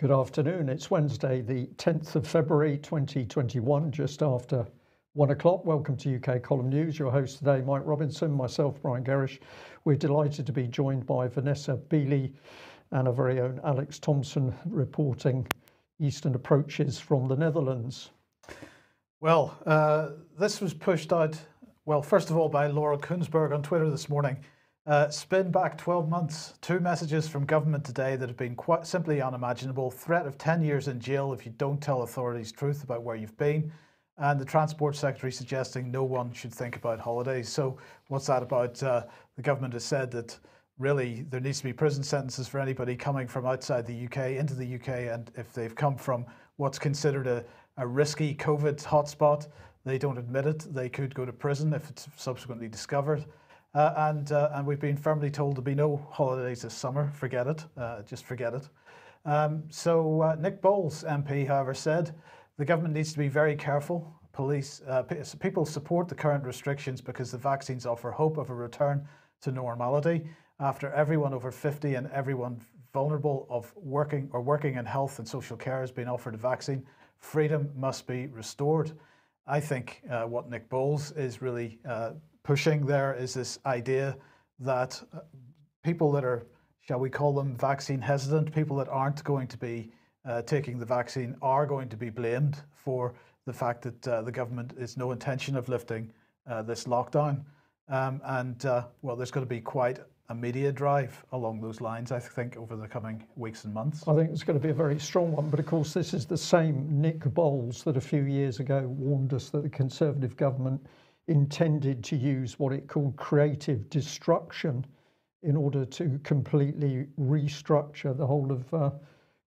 Good afternoon. It's Wednesday, the 10th of February 2021, just after 1 o'clock. Welcome to UK Column News. Your host today, Mike Robinson, myself, Brian Gerrish. We're delighted to be joined by Vanessa Beeley and our very own Alex Thompson reporting eastern approaches from the Netherlands. Well, this was pushed out, well, first of all, by Laura Kuenssberg on Twitter this morning. Spin back 12 months, two messages from government today that have been quite simply unimaginable. Threat of 10 years in jail if you don't tell authorities truth about where you've been. And the Transport Secretary suggesting no one should think about holidays. So what's that about? The government has said that really there needs to be prison sentences for anybody coming from outside the UK into the UK. And if they've come from what's considered a risky COVID hotspot, they don't admit it, they could go to prison if it's subsequently discovered. And we've been firmly told there'll be no holidays this summer. Forget it. Just forget it. So Nick Bowles, MP, however, said the government needs to be very careful. People support the current restrictions because the vaccines offer hope of a return to normality. After everyone over 50 and everyone vulnerable of working in health and social care has been offered a vaccine, freedom must be restored. I think what Nick Bowles is really pushing there is this idea that people that are, shall we call them vaccine hesitant, people that aren't going to be taking the vaccine are going to be blamed for the fact that the government has no intention of lifting this lockdown. Well, there's going to be quite a media drive along those lines, I think, over the coming weeks and months. I think it's going to be a very strong one, but of course this is the same Nick Bowles that a few years ago warned us that the Conservative government intended to use what it called creative destruction in order to completely restructure the whole of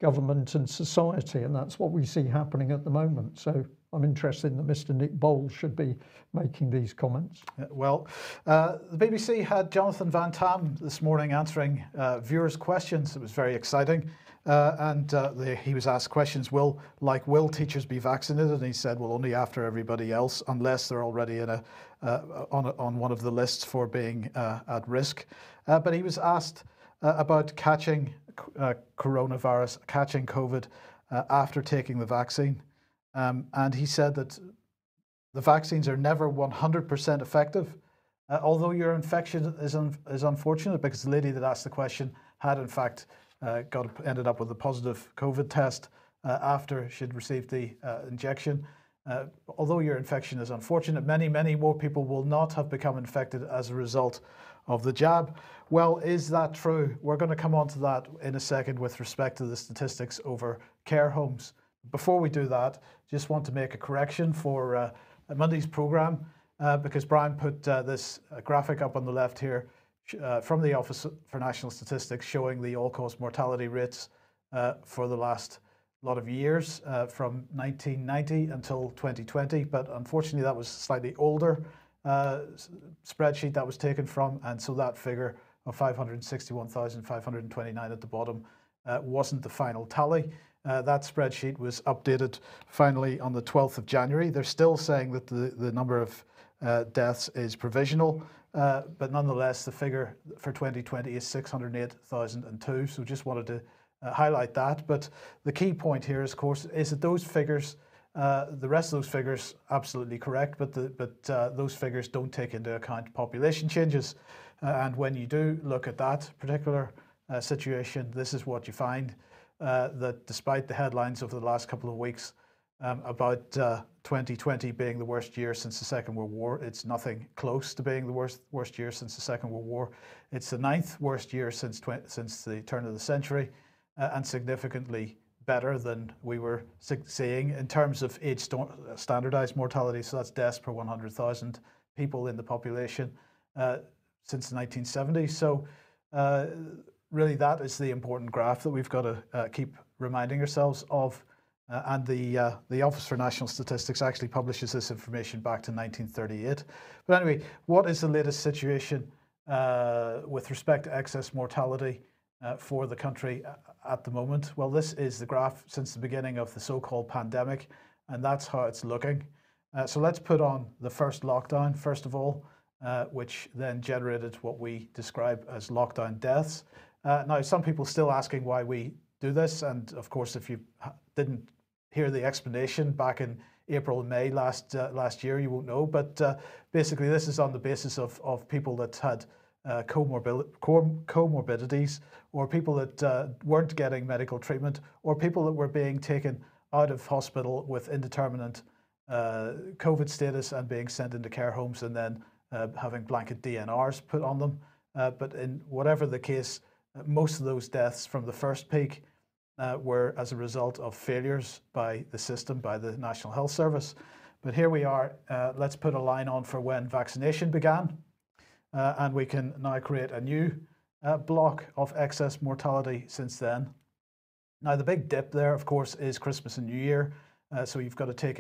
government and society, and that's what we see happening at the moment. So I'm interested that Mr. Nick Bowles should be making these comments. Well, the BBC had Jonathan Van Tam this morning answering viewers' questions. It was very exciting. He was asked questions, will teachers be vaccinated? And he said, well, only after everybody else, unless they're already in on one of the lists for being at risk. But he was asked about catching coronavirus, catching COVID after taking the vaccine. And he said that the vaccines are never 100% effective, although your infection is unfortunate, because the lady that asked the question had in fact ended up with a positive COVID test after she'd received the injection. Although your infection is unfortunate, many more people will not have become infected as a result of the jab. Well, is that true? We're going to come on to that in a second with respect to the statistics over care homes. Before we do that, just want to make a correction for Monday's programme, because Brian put this graphic up on the left here from the Office for National Statistics showing the all-cause mortality rates for the last lot of years from 1990 until 2020, but unfortunately that was a slightly older spreadsheet that was taken from, and so that figure of 561,529 at the bottom wasn't the final tally. That spreadsheet was updated finally on the 12th of January. They're still saying that the number of deaths is provisional, but nonetheless the figure for 2020 is 608,002. So just wanted to highlight that. But the key point here, of course, is that those figures, the rest of those figures, absolutely correct, but those figures don't take into account population changes. And when you do look at that particular situation, this is what you find. That despite the headlines over the last couple of weeks about 2020 being the worst year since the Second World War, it's nothing close to being the worst year since the Second World War. It's the 9th worst year since the turn of the century, and significantly better than we were seeing in terms of age standardized mortality. So that's deaths per 100,000 people in the population since the 1970s. So really, that is the important graph that we've got to keep reminding ourselves of. And the Office for National Statistics actually publishes this information back to 1938. But anyway, what is the latest situation with respect to excess mortality for the country at the moment? Well, this is the graph since the beginning of the so-called pandemic, and that's how it's looking. So let's put on the first lockdown, first of all, which then generated what we describe as lockdown deaths. Now, some people still asking why we do this. And of course, if you didn't hear the explanation back in April and May last year, you won't know. But basically, this is on the basis of people that had comorbidities, or people that weren't getting medical treatment, or people that were being taken out of hospital with indeterminate COVID status and being sent into care homes, and then having blanket DNRs put on them. But in whatever the case, most of those deaths from the first peak were as a result of failures by the system, by the National Health Service. But here we are. Let's put a line on for when vaccination began. And we can now create a new block of excess mortality since then. Now, the big dip there, of course, is Christmas and New Year. So you've got to take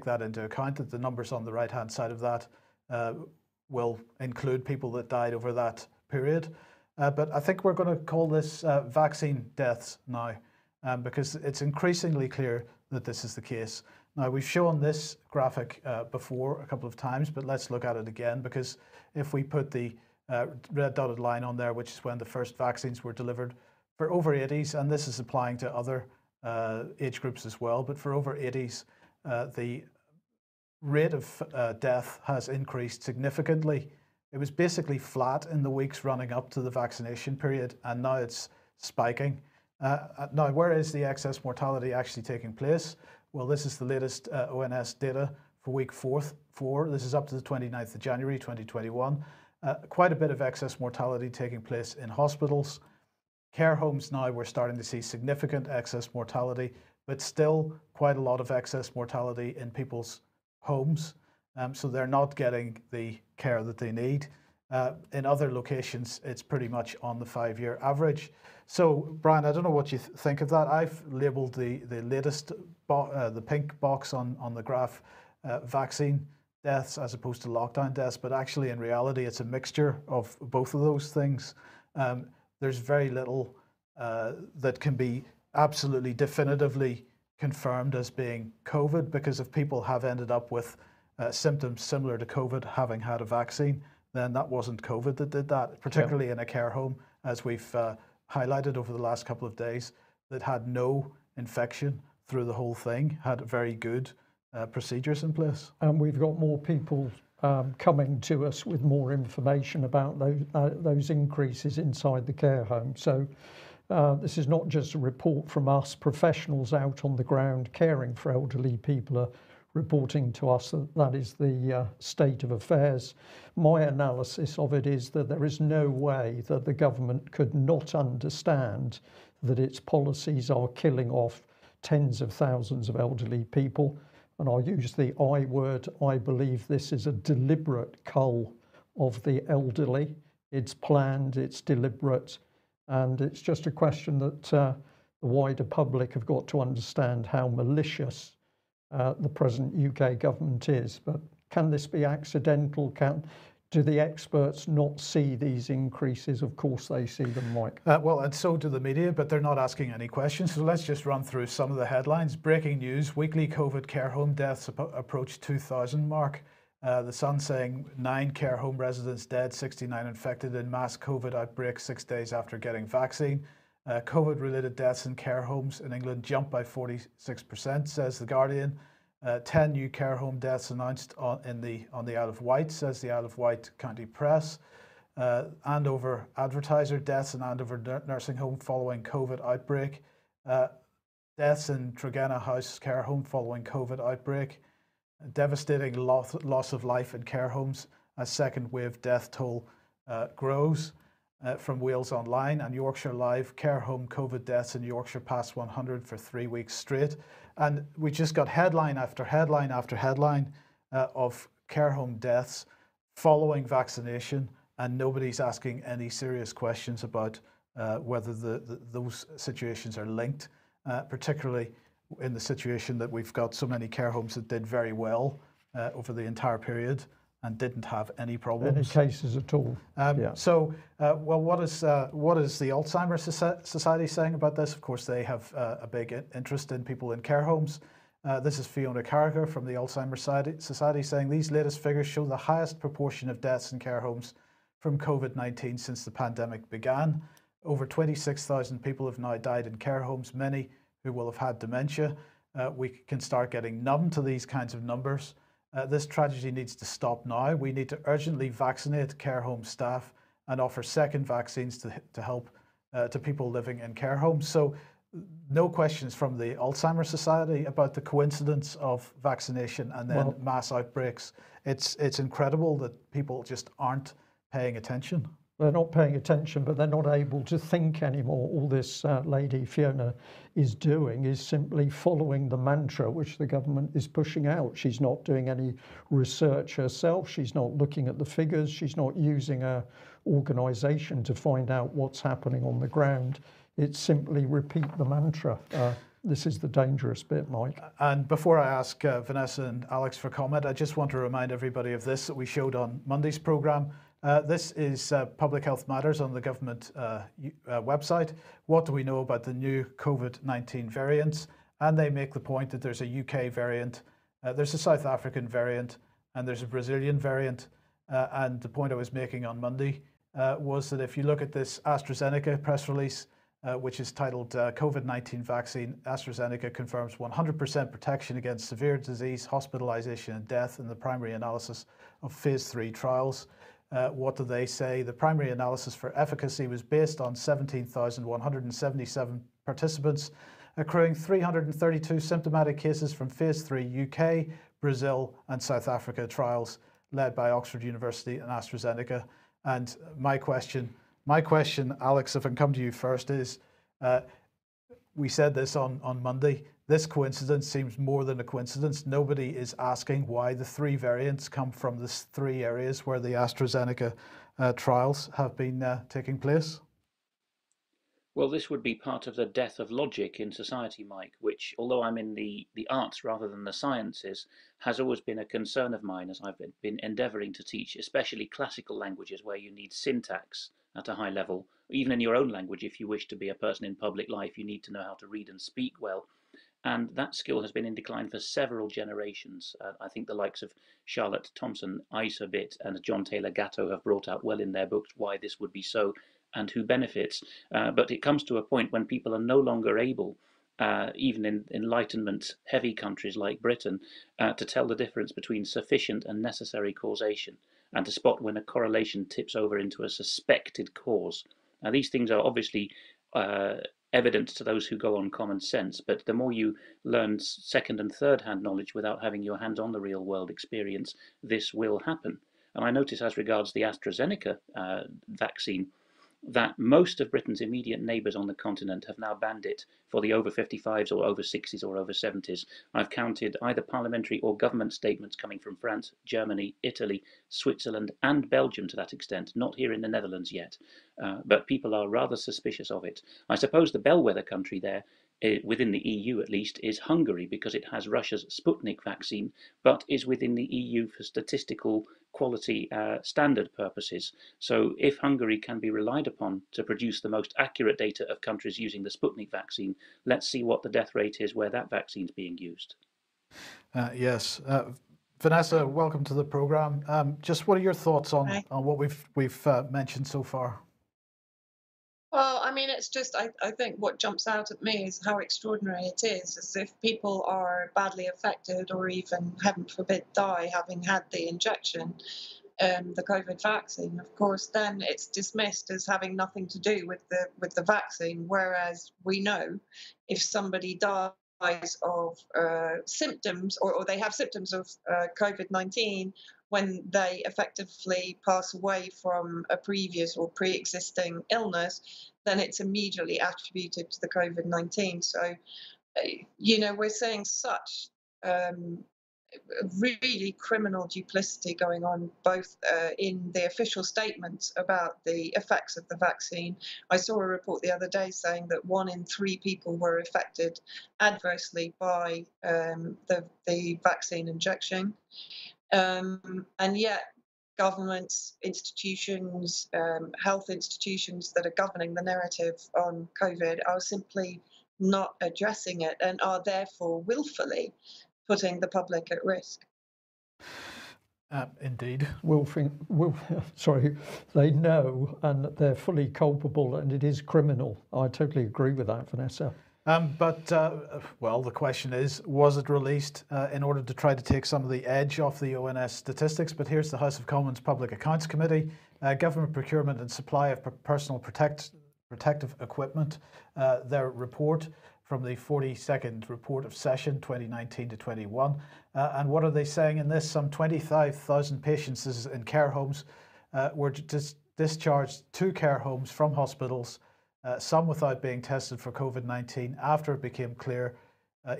that into account, that the numbers on the right-hand side of that will include people that died over that period. But I think we're going to call this vaccine deaths now, because it's increasingly clear that this is the case. Now, we've shown this graphic before a couple of times, but let's look at it again, because if we put the red dotted line on there, which is when the first vaccines were delivered for over 80s, and this is applying to other age groups as well, but for over 80s, the rate of death has increased significantly. It was basically flat in the weeks running up to the vaccination period, and now it's spiking. Now, where is the excess mortality actually taking place? Well, this is the latest ONS data for week 4. This is up to the 29th of January 2021. Quite a bit of excess mortality taking place in hospitals. Care homes now, we're starting to see significant excess mortality, but still quite a lot of excess mortality in people's homes. So they're not getting the care that they need. In other locations, it's pretty much on the 5-year average. So, Brian, I don't know what you think of that. I've labelled the latest, the pink box on the graph, vaccine deaths as opposed to lockdown deaths, but actually in reality, it's a mixture of both of those things. There's very little that can be absolutely definitively confirmed as being COVID, because if people have ended up with symptoms similar to COVID having had a vaccine, then that wasn't COVID that did that, particularly in a care home, as we've highlighted over the last couple of days, that had no infection through the whole thing, had very good procedures in place. And we've got more people coming to us with more information about those increases inside the care home. So this is not just a report from us. Professionals out on the ground caring for elderly people are reporting to us that that is the state of affairs. My analysis of it is that there is no way that the government could not understand that its policies are killing off tens of thousands of elderly people. And I'll use the I word. I believe this is a deliberate cull of the elderly. It's planned, it's deliberate, and it's just a question that the wider public have got to understand how malicious the present UK government is. But can this be accidental? Do the experts not see these increases? Of course they see them, Mike. Well, and so do the media, but they're not asking any questions. So let's just run through some of the headlines. Breaking news, weekly COVID care home deaths approach 2,000 mark. The Sun saying 9 care home residents dead, 69 infected in mass COVID outbreak 6 days after getting vaccine. COVID-related deaths in care homes in England jumped by 46%, says The Guardian. 10 new care home deaths announced on the Isle of Wight, says the Isle of Wight County Press. Andover advertiser deaths in Andover nursing home following COVID outbreak. Deaths in Tregenna House care home following COVID outbreak. Devastating loss of life in care homes as second wave death toll grows. From Wales Online and Yorkshire Live, care home COVID deaths in Yorkshire past 100 for 3 weeks straight. And we just got headline after headline after headline of care home deaths following vaccination, and nobody's asking any serious questions about whether those situations are linked, particularly in the situation that we've got so many care homes that did very well over the entire period and didn't have any problems. Any cases at all. So, well, what is the Alzheimer's Society saying about this? Of course, they have a big interest in people in care homes. This is Fiona Carragher from the Alzheimer's Society saying these latest figures show the highest proportion of deaths in care homes from COVID-19 since the pandemic began. Over 26,000 people have now died in care homes, many who will have had dementia. We can start getting numb to these kinds of numbers. This tragedy needs to stop now. We need to urgently vaccinate care home staff and offer second vaccines to help to people living in care homes. So no questions from the Alzheimer's Society about the coincidence of vaccination and then mass outbreaks. It's incredible that people just aren't paying attention. They're not paying attention, but they're not able to think anymore. All this lady Fiona is doing is simply following the mantra which the government is pushing out. She's not doing any research herself. She's not looking at the figures. She's not using her organisation to find out what's happening on the ground. It's simply repeat the mantra. This is the dangerous bit, Mike. And before I ask Vanessa and Alex for comment, I just want to remind everybody of this that we showed on Monday's programme. This is Public Health Matters on the government website. What do we know about the new COVID-19 variants? And they make the point that there's a UK variant, there's a South African variant, and there's a Brazilian variant. And the point I was making on Monday was that if you look at this AstraZeneca press release, which is titled COVID-19 vaccine, AstraZeneca confirms 100% protection against severe disease, hospitalization and death in the primary analysis of phase 3 trials. What do they say? The primary analysis for efficacy was based on 17,177 participants, accruing 332 symptomatic cases from phase 3 UK, Brazil and South Africa trials led by Oxford University and AstraZeneca. And my question, Alex, if I can come to you first, is we said this on Monday. This coincidence seems more than a coincidence. Nobody is asking why the 3 variants come from the 3 areas where the AstraZeneca trials have been taking place. Well, this would be part of the death of logic in society, Mike, which, although I'm in the arts rather than the sciences, has always been a concern of mine as I've been endeavouring to teach, especially classical languages where you need syntax at a high level. Even in your own language, if you wish to be a person in public life, you need to know how to read and speak well. And that skill has been in decline for several generations. I think the likes of Charlotte Thompson, Isa Bitt, and John Taylor Gatto have brought out well in their books why this would be so and who benefits. But it comes to a point when people are no longer able, even in Enlightenment-heavy countries like Britain, to tell the difference between sufficient and necessary causation and to spot when a correlation tips over into a suspected cause. Now, these things are obviously evident to those who go on common sense, but the more you learn second and third hand knowledge without having your hands on the real world experience, this will happen. And I notice as regards the AstraZeneca vaccine, that most of Britain's immediate neighbours on the continent have now banned it for the over 55s or over 60s or over 70s. I've counted either parliamentary or government statements coming from France, Germany, Italy, Switzerland and Belgium to that extent, not here in the Netherlands yet. But people are rather suspicious of it. I suppose the bellwether country there, within the EU at least, is Hungary because it has Russia's Sputnik vaccine, but is within the EU for statistical quality standard purposes. So if Hungary can be relied upon to produce the most accurate data of countries using the Sputnik vaccine, let's see what the death rate is where that vaccine is being used. Yes. Vanessa, welcome to the programme. Just what are your thoughts on what we've mentioned so far? Well, I mean, it's just, I think what jumps out at me is how extraordinary it is, as if people are badly affected or even, heaven forbid, die having had the injection, the COVID vaccine, of course, then it's dismissed as having nothing to do with the vaccine, whereas we know if somebody dies of symptoms or they have symptoms of COVID-19 when they effectively pass away from a previous or pre-existing illness, then it's immediately attributed to the COVID-19. So, you know, we're seeing such really criminal duplicity going on, both in the official statements about the effects of the vaccine. I saw a report the other day saying that 1 in 3 people were affected adversely by the vaccine injection. And yet governments, institutions, health institutions that are governing the narrative on COVID are simply not addressing it and are therefore willfully putting the public at risk. Indeed. Sorry, they know and that they're fully culpable and it is criminal. I totally agree with that, Vanessa. Well, the question is, was it released in order to try to take some of the edge off the ONS statistics? But here's the House of Commons Public Accounts Committee, Government Procurement and Supply of Personal Protective Equipment, their report from the 42nd report of session 2019 to 21. And what are they saying in this? Some 25,000 patients in care homes were discharged to care homes from hospitals, some without being tested for COVID-19 after it became clear,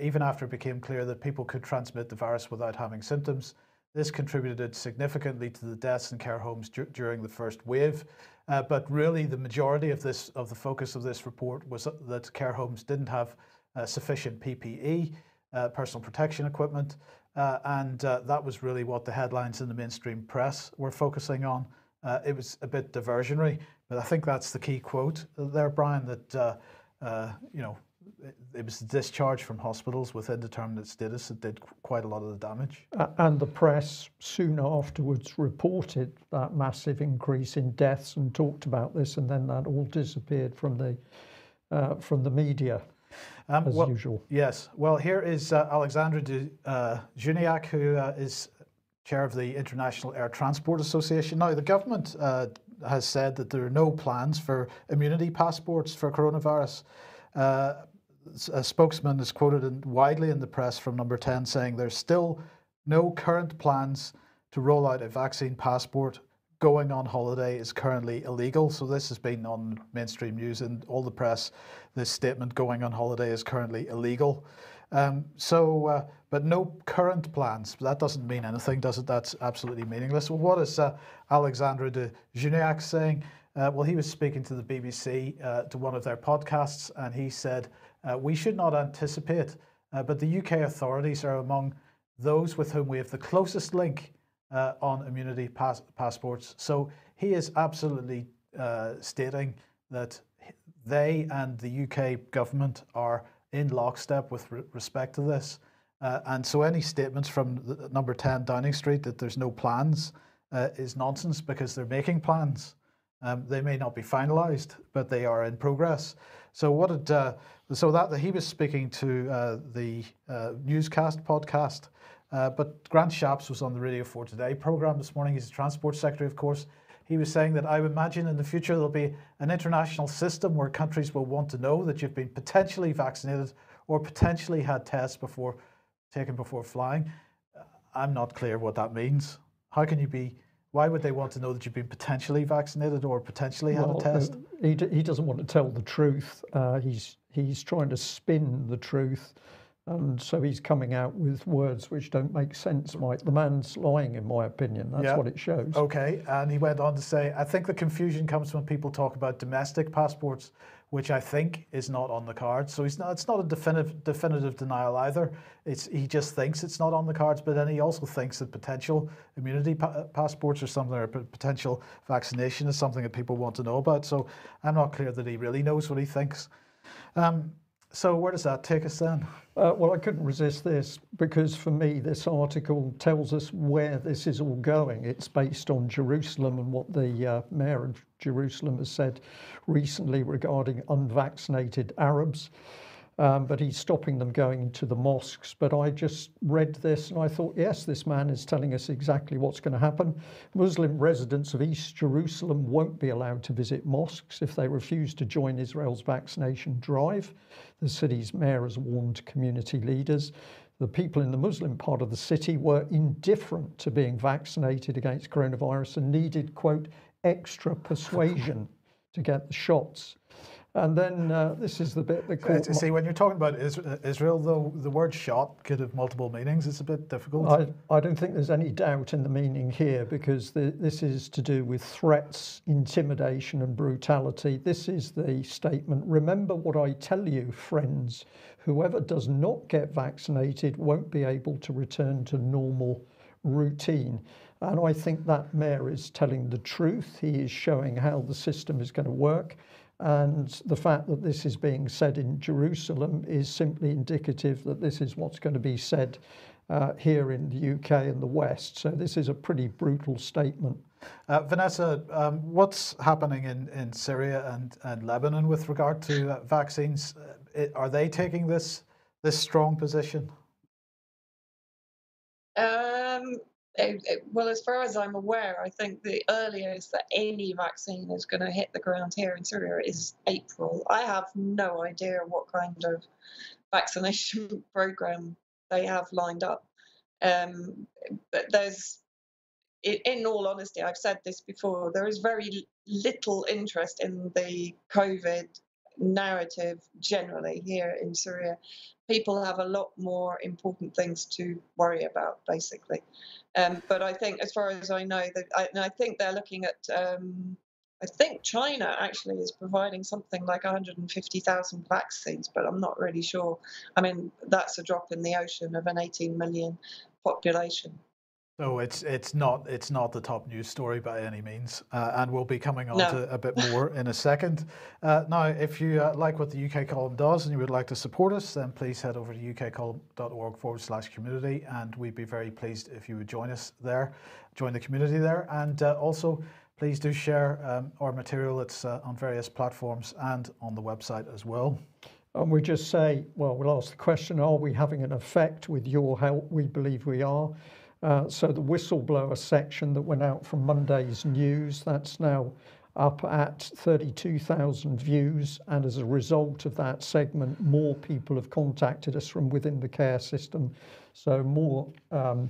even after it became clear that people could transmit the virus without having symptoms. This contributed significantly to the deaths in care homes during the first wave. But really the majority of the focus of this report was that care homes didn't have sufficient PPE, personal protection equipment, and that was really what the headlines in the mainstream press were focusing on. It was a bit diversionary, but I think that's the key quote there, Brian, that it was the discharge from hospitals with indeterminate status that did quite a lot of the damage. And the press soon afterwards reported that massive increase in deaths and talked about this, and then that all disappeared from the media, as usual. Yes. Well, here is Alexandra de Juniac, who is chair of the International Air Transport Association. Now, the government has said that there are no plans for immunity passports for coronavirus. A spokesman is quoted widely in the press from Number 10 saying there's still no current plans to roll out a vaccine passport. Going on holiday is currently illegal. So this has been on mainstream news and all the press. This statement, going on holiday is currently illegal. But no current plans. That doesn't mean anything, does it? That's absolutely meaningless. Well, what is Alexandre de Juniac saying? Well, he was speaking to the BBC, to one of their podcasts, and he said, we should not anticipate, but the UK authorities are among those with whom we have the closest link on immunity passports. So he is absolutely stating that they and the UK government are in lockstep with respect to this. And so any statements from Number 10 Downing Street that there's no plans is nonsense, because they're making plans. They may not be finalised, but they are in progress. So that he was speaking to the newscast podcast, but Grant Shapps was on the Radio 4 Today programme this morning. He's the Transport Secretary, of course. He was saying that I would imagine in the future there'll be an international system where countries will want to know that you've been potentially vaccinated or potentially had tests taken before flying. I'm not clear what that means. How can you be? Why would they want to know that you've been potentially vaccinated or potentially had a test? He doesn't want to tell the truth. He's trying to spin the truth. And so he's coming out with words which don't make sense, Mike. The man's lying, in my opinion. That's what it shows. Okay, and he went on to say, I think the confusion comes when people talk about domestic passports, which I think is not on the cards. So it's not a definitive denial either. He just thinks it's not on the cards, but then he also thinks that potential immunity passports or something, or potential vaccination is something that people want to know about. So I'm not clear that he really knows what he thinks. So where does that take us then? Well, I couldn't resist this, because for me this article tells us where this is all going. It's based on Jerusalem and what the mayor of Jerusalem has said recently regarding unvaccinated Arabs. But he's stopping them going to the mosques. But I just read this and I thought, yes, this man is telling us exactly what's going to happen. Muslim residents of East Jerusalem won't be allowed to visit mosques if they refuse to join Israel's vaccination drive. The city's mayor has warned community leaders. The people in the Muslim part of the city were indifferent to being vaccinated against coronavirus and needed, quote, extra persuasion to get the shots. And then this is the bit that caught see, when you're talking about Israel, though, the word shot could have multiple meanings. It's a bit difficult. I don't think there's any doubt in the meaning here, because this is to do with threats, intimidation and brutality. This is the statement. Remember what I tell you, friends. Whoever does not get vaccinated won't be able to return to normal routine. And I think that mayor is telling the truth. He is showing how the system is going to work. And the fact that this is being said in Jerusalem is simply indicative that this is what's going to be said here in the UK and the West. So this is a pretty brutal statement. Vanessa, what's happening in Syria and Lebanon with regard to vaccines? Are they taking this strong position? Well, as far as I'm aware, I think the earliest that any vaccine is going to hit the ground here in Syria is April. I have no idea what kind of vaccination program they have lined up. But in all honesty, I've said this before, there is very little interest in the COVID narrative generally here in Syria. People have a lot more important things to worry about, basically. But I think, as far as I know, I think they're looking at. I think China actually is providing something like 150,000 vaccines, but I'm not really sure. I mean, that's a drop in the ocean of an 18 million population. So it's not the top news story by any means, and we'll be coming on No. to a bit more in a second. Now, if you like what the UK Column does and you would like to support us, then please head over to ukcolumn.org/community, and we'd be very pleased if you would join us there, join the community there, and also please do share our material. It's on various platforms and on the website as well. And we just say, well, we'll ask the question, are we having an effect with your help? We believe we are. So the whistleblower section that went out from Monday's news, that's now up at 32,000 views. And as a result of that segment, more people have contacted us from within the care system. So more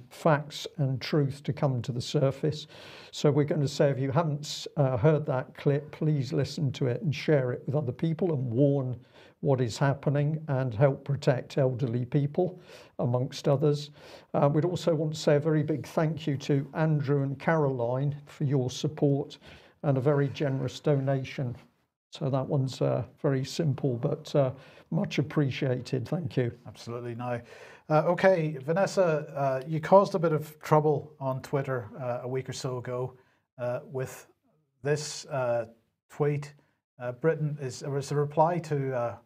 facts and truth to come to the surface. So we're going to say, if you haven't heard that clip, please listen to it and share it with other people and warn what is happening and help protect elderly people, amongst others. We'd also want to say a very big thank you to Andrew and Caroline for your support and a very generous donation. So that one's very simple, but much appreciated. Thank you. Absolutely. Now, okay, Vanessa, you caused a bit of trouble on Twitter a week or so ago with this tweet. Britain was a reply to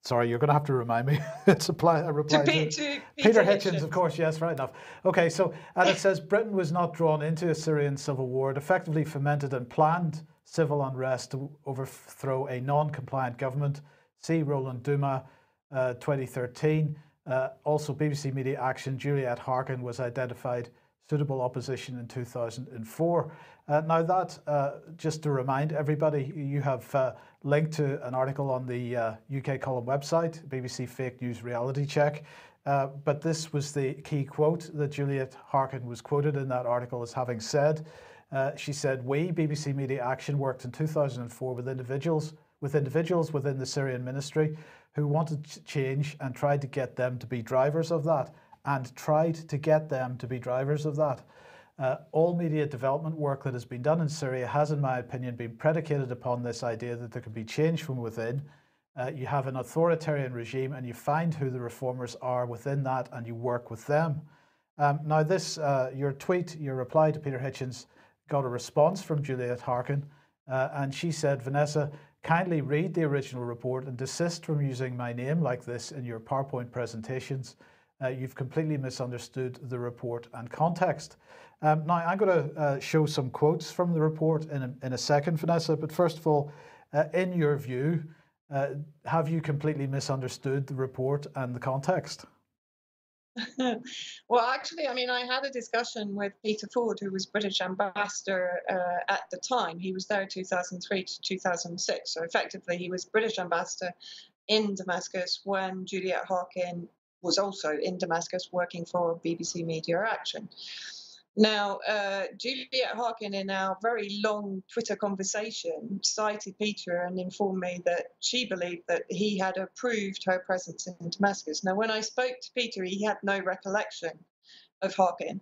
sorry, you're going to have to remind me. It's a reply to Peter Hitchens, of course. Yes, right enough. Okay, so, and it says Britain was not drawn into a Syrian civil war. It effectively fomented and planned civil unrest to overthrow a non-compliant government. See Roland Duma, 2013. Also, BBC Media Action, Juliet Harkin was identified suitable opposition in 2004. Now that, just to remind everybody, you have linked to an article on the UK Column website, BBC Fake News Reality Check. But this was the key quote that Juliet Harkin was quoted in that article as having said. She said, "We, BBC Media Action, worked in 2004 with individuals within the Syrian ministry who wanted change and tried to get them to be drivers of that. All media development work that has been done in Syria has, in my opinion, been predicated upon this idea that there can be change from within. You have an authoritarian regime and you find who the reformers are within that and you work with them." Now this, your reply to Peter Hitchens got a response from Juliet Harkin, and she said, "Vanessa, kindly read the original report and desist from using my name like this in your PowerPoint presentations. You've completely misunderstood the report and context." Now, I'm going to show some quotes from the report in a second, Vanessa, but first of all, in your view, have you completely misunderstood the report and the context? Well, actually, I mean, I had a discussion with Peter Ford, who was British ambassador at the time. He was there 2003 to 2006. So effectively, he was British ambassador in Damascus when Juliet Harkin was also in Damascus working for BBC Media Action. Now, Juliet Harkin, in our very long Twitter conversation, cited Peter and informed me that she believed that he had approved her presence in Damascus. Now, when I spoke to Peter, he had no recollection of Harkin.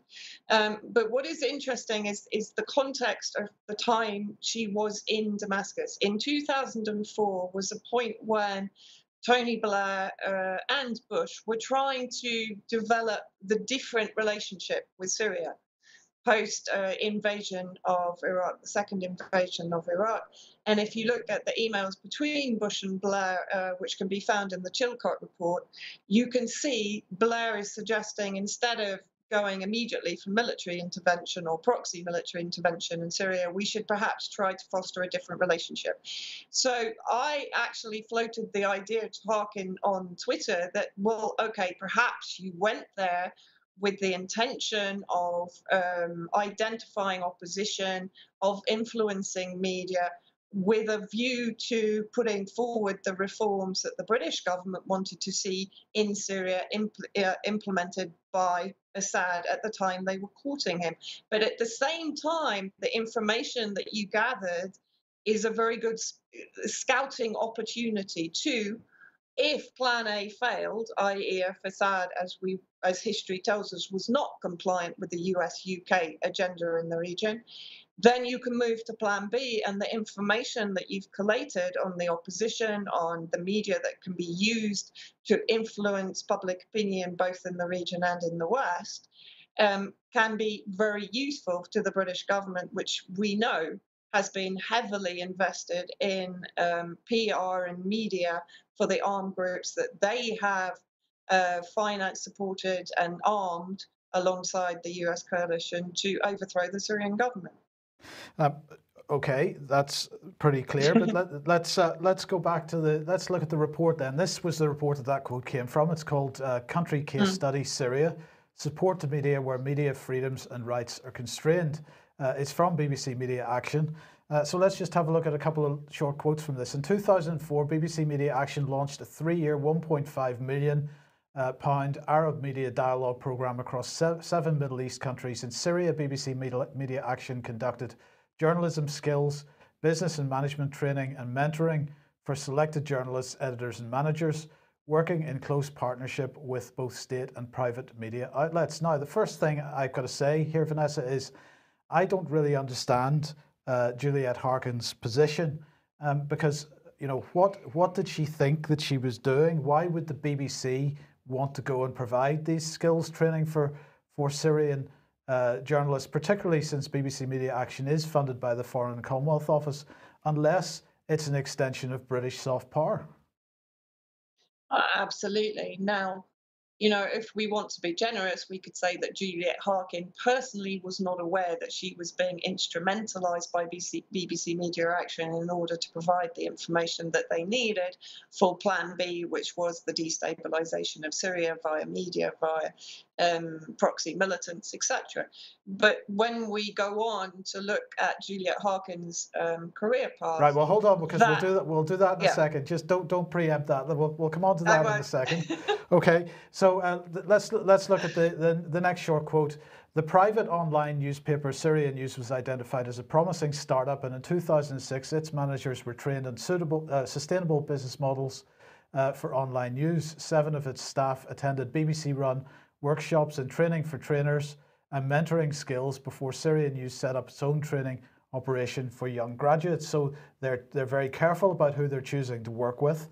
But what is interesting is the context of the time she was in Damascus. In 2004 was a point when Tony Blair and Bush were trying to develop the different relationship with Syria. post invasion of Iraq, the second invasion of Iraq. And if you look at the emails between Bush and Blair, which can be found in the Chilcot report, you can see Blair is suggesting, instead of going immediately for military intervention or proxy military intervention in Syria, we should perhaps try to foster a different relationship. So I actually floated the idea to Harkin on Twitter that, well, okay, perhaps you went there with the intention of identifying opposition, of influencing media, with a view to putting forward the reforms that the British government wanted to see in Syria implemented by Assad at the time they were courting him. But at the same time, the information that you gathered is a very good scouting opportunity to, if Plan A failed, i.e., if Assad, as history tells us, was not compliant with the US-UK agenda in the region, then you can move to Plan B, and the information that you've collated on the opposition, on the media that can be used to influence public opinion both in the region and in the West, can be very useful to the British government, which we know has been heavily invested in PR and media for the armed groups that they have financed, supported, and armed alongside the US coalition to overthrow the Syrian government. Okay, that's pretty clear. But let's go back to let's look at the report then. This was the report that quote came from. It's called Country Case Study Syria: Support to Media Where Media Freedoms and Rights Are Constrained. It's from BBC Media Action. So let's just have a look at a couple of short quotes from this. In 2004, BBC Media Action launched a 3-year, £1.5 million Arab media dialogue programme across 7 Middle East countries. In Syria, BBC Media Action conducted journalism skills, business and management training and mentoring for selected journalists, editors and managers, working in close partnership with both state and private media outlets. Now, the first thing I've got to say here, Vanessa, is I don't really understand Juliet Harkin's position, because, you know, what did she think that she was doing? Why would the BBC want to go and provide these skills training for Syrian journalists, particularly since BBC Media Action is funded by the Foreign and Commonwealth Office, unless it's an extension of British soft power? Absolutely. Now, you know, if we want to be generous, we could say that Juliet Harkin personally was not aware that she was being instrumentalized by BBC Media Action in order to provide the information that they needed for Plan B, which was the destabilization of Syria via media, via proxy militants, etc. But when we go on to look at Juliet Harkin's career path, right. Well, hold on, because we'll do that in a second. Just don't preempt that. We'll come on to that in a second. Okay. So let's look at the next short quote. The private online newspaper Syria News was identified as a promising startup, and in 2006, its managers were trained on sustainable business models for online news. 7 of its staff attended BBC-run workshops and training for trainers and mentoring skills before Syria News set up its own training operation for young graduates. So they're very careful about who they're choosing to work with.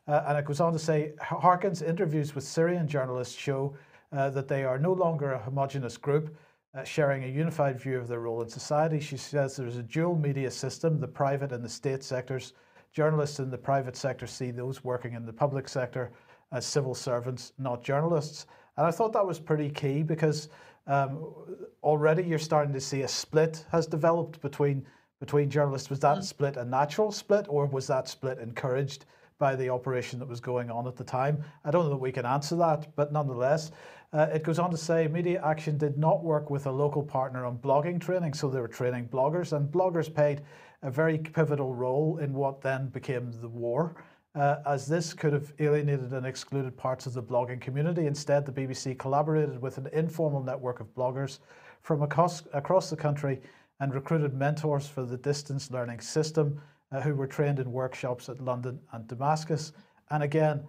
And it goes on to say, Harkin's interviews with Syrian journalists show that they are no longer a homogenous group, sharing a unified view of their role in society. She says there's a dual media system, the private and the state sectors. Journalists in the private sector see those working in the public sector as civil servants, not journalists. And I thought that was pretty key, because already you're starting to see a split has developed between journalists. Was that split a natural split, or was that split encouraged by the operation that was going on at the time? I don't know that we can answer that, but nonetheless, it goes on to say Media Action did not work with a local partner on blogging training, so they were training bloggers, and bloggers played a very pivotal role in what then became the war, as this could have alienated and excluded parts of the blogging community. Instead, the BBC collaborated with an informal network of bloggers from across the country and recruited mentors for the distance learning system, who were trained in workshops at London and Damascus. And again,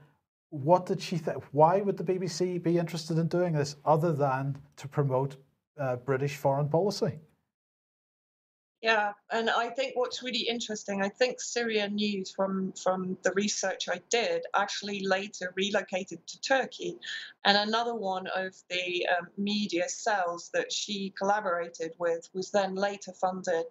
what did she think? Why would the BBC be interested in doing this other than to promote British foreign policy? Yeah, and I think what's really interesting, I think Syria News from the research I did actually later relocated to Turkey, and another one of the media cells that she collaborated with was then later funded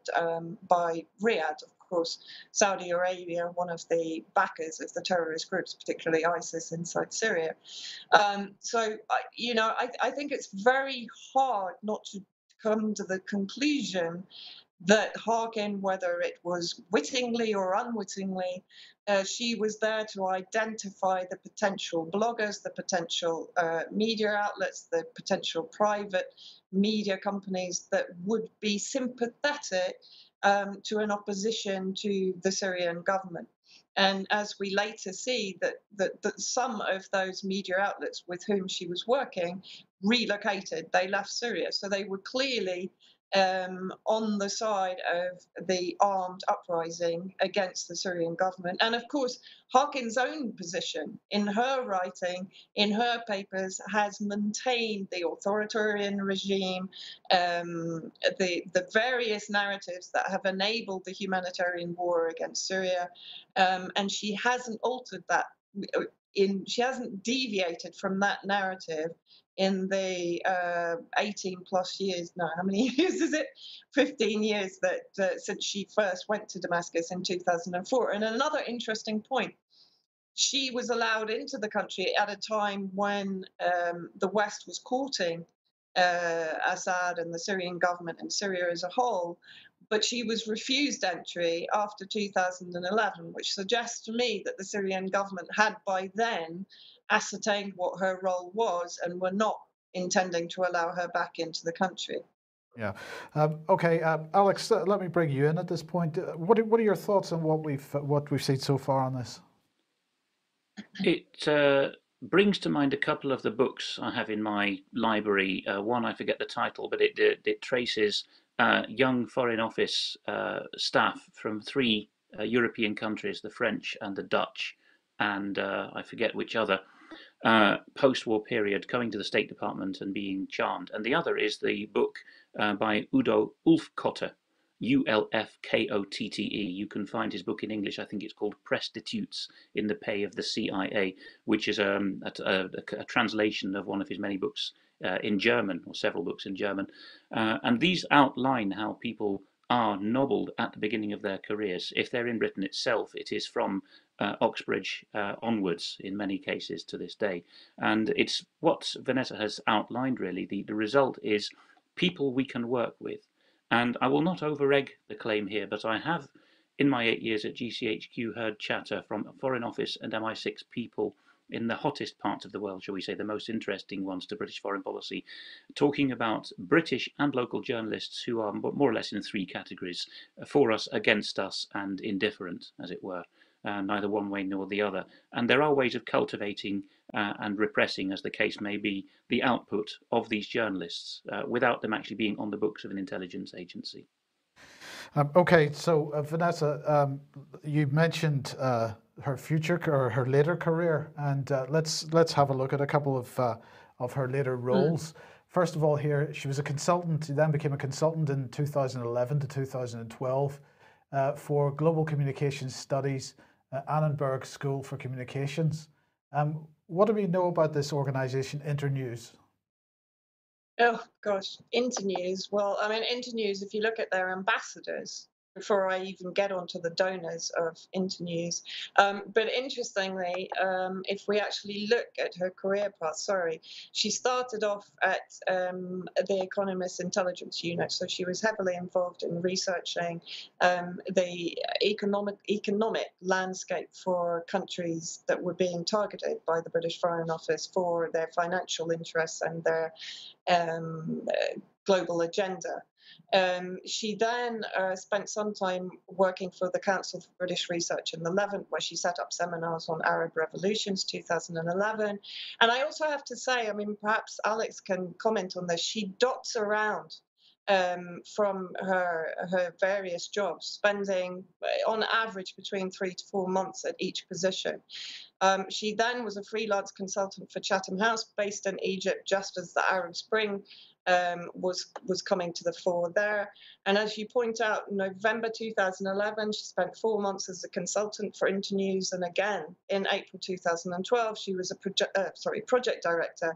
by Riyadh, of course, Saudi Arabia, one of the backers of the terrorist groups, particularly ISIS inside Syria. I think it's very hard not to come to the conclusion that Harkin, whether it was wittingly or unwittingly, she was there to identify the potential bloggers, the potential media outlets, the potential private media companies that would be sympathetic to an opposition to the Syrian government. And as we later see that some of those media outlets with whom she was working relocated, they left Syria. So they were clearly on the side of the armed uprising against the Syrian government. And of course, Harkin's own position in her writing, in her papers, has maintained the authoritarian regime, the various narratives that have enabled the humanitarian war against Syria, and she hasn't altered that. She hasn't deviated from that narrative in the 18 plus years, no, how many years is it? 15 years that since she first went to Damascus in 2004. And another interesting point, she was allowed into the country at a time when the West was courting Assad and the Syrian government and Syria as a whole, but she was refused entry after 2011, which suggests to me that the Syrian government had by then ascertained what her role was and were not intending to allow her back into the country. Yeah. Okay, Alex, let me bring you in at this point. What are your thoughts on what we've seen so far on this? It brings to mind a couple of the books I have in my library. One, I forget the title, but it traces young Foreign Office staff from three European countries, the French and the Dutch, and I forget which other, post-war period, coming to the State Department and being charmed. And the other is the book by Udo Ulfkotte, Ulfkotte. You can find his book in English. I think it's called Prostitutes in the Pay of the CIA, which is a translation of one of his many books in German, or several books in German. And these outline how people are nobbled at the beginning of their careers. If they're in Britain itself, it is from Oxbridge onwards in many cases to this day. And it's what Vanessa has outlined really. The result is people we can work with. And I will not over-egg the claim here, but I have, in my 8 years at GCHQ, heard chatter from Foreign Office and MI6 people in the hottest parts of the world, shall we say, the most interesting ones to British foreign policy, talking about British and local journalists who are more or less in three categories: for us, against us, and indifferent, as it were. Neither one way nor the other. And there are ways of cultivating and repressing, as the case may be, the output of these journalists without them actually being on the books of an intelligence agency. Okay, so Vanessa, you mentioned her future or her later career, and let's have a look at a couple of her later roles. First of all, here she was a consultant. She then became a consultant in 2011 to 2012 for Global Communications Studies, Annenberg School for Communications. What do we know about this organization, Internews? Oh gosh, Internews. Well, I mean, Internews, if you look at their ambassadors, before I even get onto the donors of Internews. But interestingly, if we actually look at her career path, she started off at the Economist Intelligence Unit. So she was heavily involved in researching the economic landscape for countries that were being targeted by the British Foreign Office for their financial interests and their global agenda. She then spent some time working for the Council for British Research in the Levant, where she set up seminars on Arab revolutions, 2011. And I also have to say, I mean, perhaps Alex can comment on this, she dots around from her various jobs, spending on average between 3 to 4 months at each position. She then was a freelance consultant for Chatham House based in Egypt just as the Arab Spring was coming to the fore there. And as you point out, in November 2011, she spent 4 months as a consultant for Internews, and again in April 2012, she was a project director,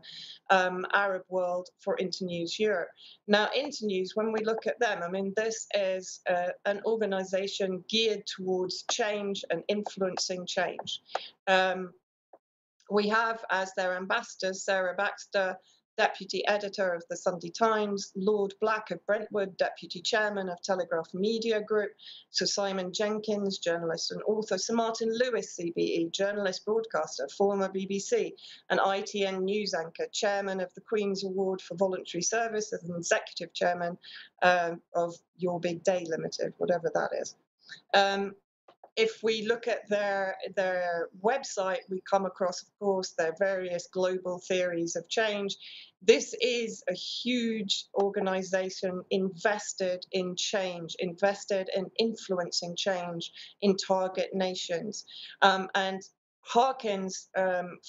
Arab World for Internews Europe. Now, Internews, when we look at them, I mean, this is an organization geared towards change and influencing change. We have as their ambassadors Sarah Baxter, Deputy Editor of the Sunday Times, Lord Black of Brentwood, Deputy Chairman of Telegraph Media Group, Sir Simon Jenkins, journalist and author, Sir Martin Lewis, CBE, journalist, broadcaster, former BBC, and ITN news anchor, Chairman of the Queen's Award for Voluntary Service, and Executive Chairman of Your Big Day Limited, whatever that is. If we look at their website, we come across, of course, their various global theories of change. This is a huge organization invested in change, invested in influencing change in target nations. And Harkin's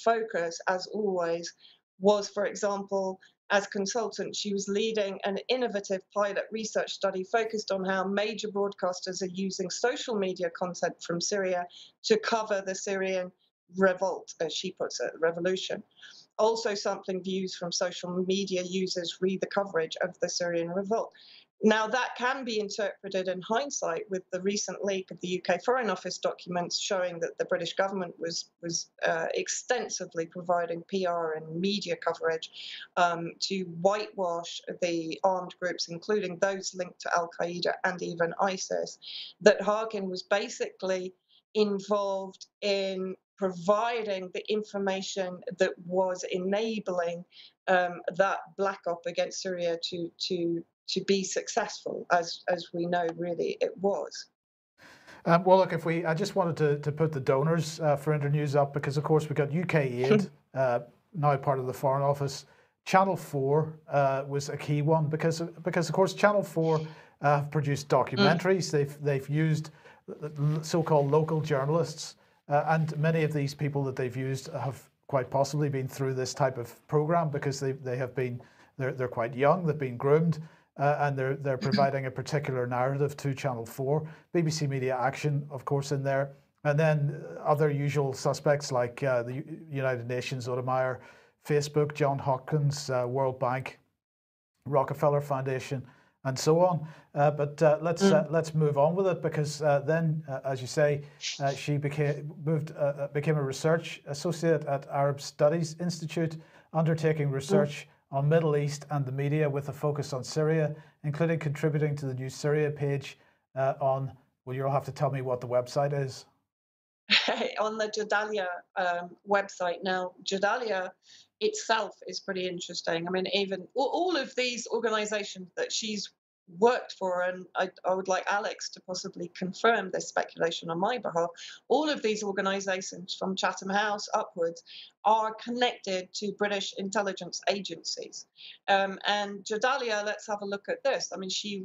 focus, as always, was, for example, as consultant, she was leading an innovative pilot research study focused on how major broadcasters are using social media content from Syria to cover the Syrian revolt, as she puts it, revolution. Also sampling views from social media users read the coverage of the Syrian revolt. Now, that can be interpreted in hindsight with the recent leak of the UK Foreign Office documents showing that the British government was extensively providing PR and media coverage to whitewash the armed groups, including those linked to Al-Qaeda and even ISIS, that Harkin was basically involved in providing the information that was enabling that black op against Syria to be successful, as we know, really it was. Well, look, I just wanted to put the donors for Internews up, because of course we got UK Aid, now part of the Foreign Office. Channel 4 was a key one because of course Channel 4 have produced documentaries. They've used so-called local journalists, and many of these people that they've used have quite possibly been through this type of program, because they're quite young, they've been groomed. And they're providing a particular narrative to Channel 4, BBC Media Action, of course, in there, and then other usual suspects like the United Nations, Odemeyer, Facebook, John Hopkins, World Bank, Rockefeller Foundation, and so on. But let's move on with it, because then, as you say, she became a research associate at Arab Studies Institute, undertaking research on Middle East and the media with a focus on Syria, including contributing to the new Syria page on, well, you'll have to tell me what the website is. On the Jadalia website. Now, Jadalia itself is pretty interesting. I mean, even all of these organizations that she's worked for, and I would like Alex to possibly confirm this speculation on my behalf, all of these organizations from Chatham House upwards are connected to British intelligence agencies. And Jadalia, let's have a look at this. I mean, she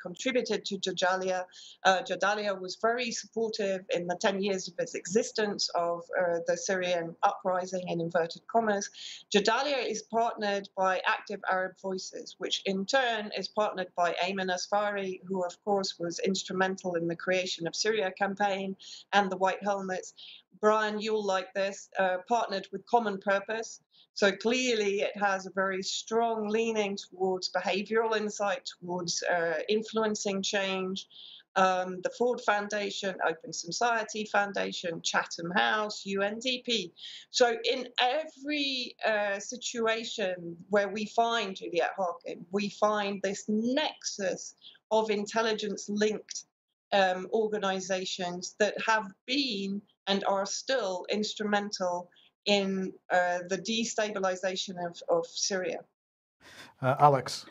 contributed to Jadalia. Jadalia was very supportive in the 10 years of its existence of the Syrian uprising, in inverted commas. Jadalia is partnered by Active Arab Voices, which in turn is partnered by Ayman Asfari, who of course was instrumental in the creation of Syria campaign and the White Helmets. Brian, you'll like this, partnered with Common Purpose. So clearly it has a very strong leaning towards behavioral insight, towards influencing change. The Ford Foundation, Open Society Foundation, Chatham House, UNDP. So in every situation where we find Juliet Harkin, we find this nexus of intelligence-linked organizations that have been and are still instrumental in the destabilization of Syria. Alex.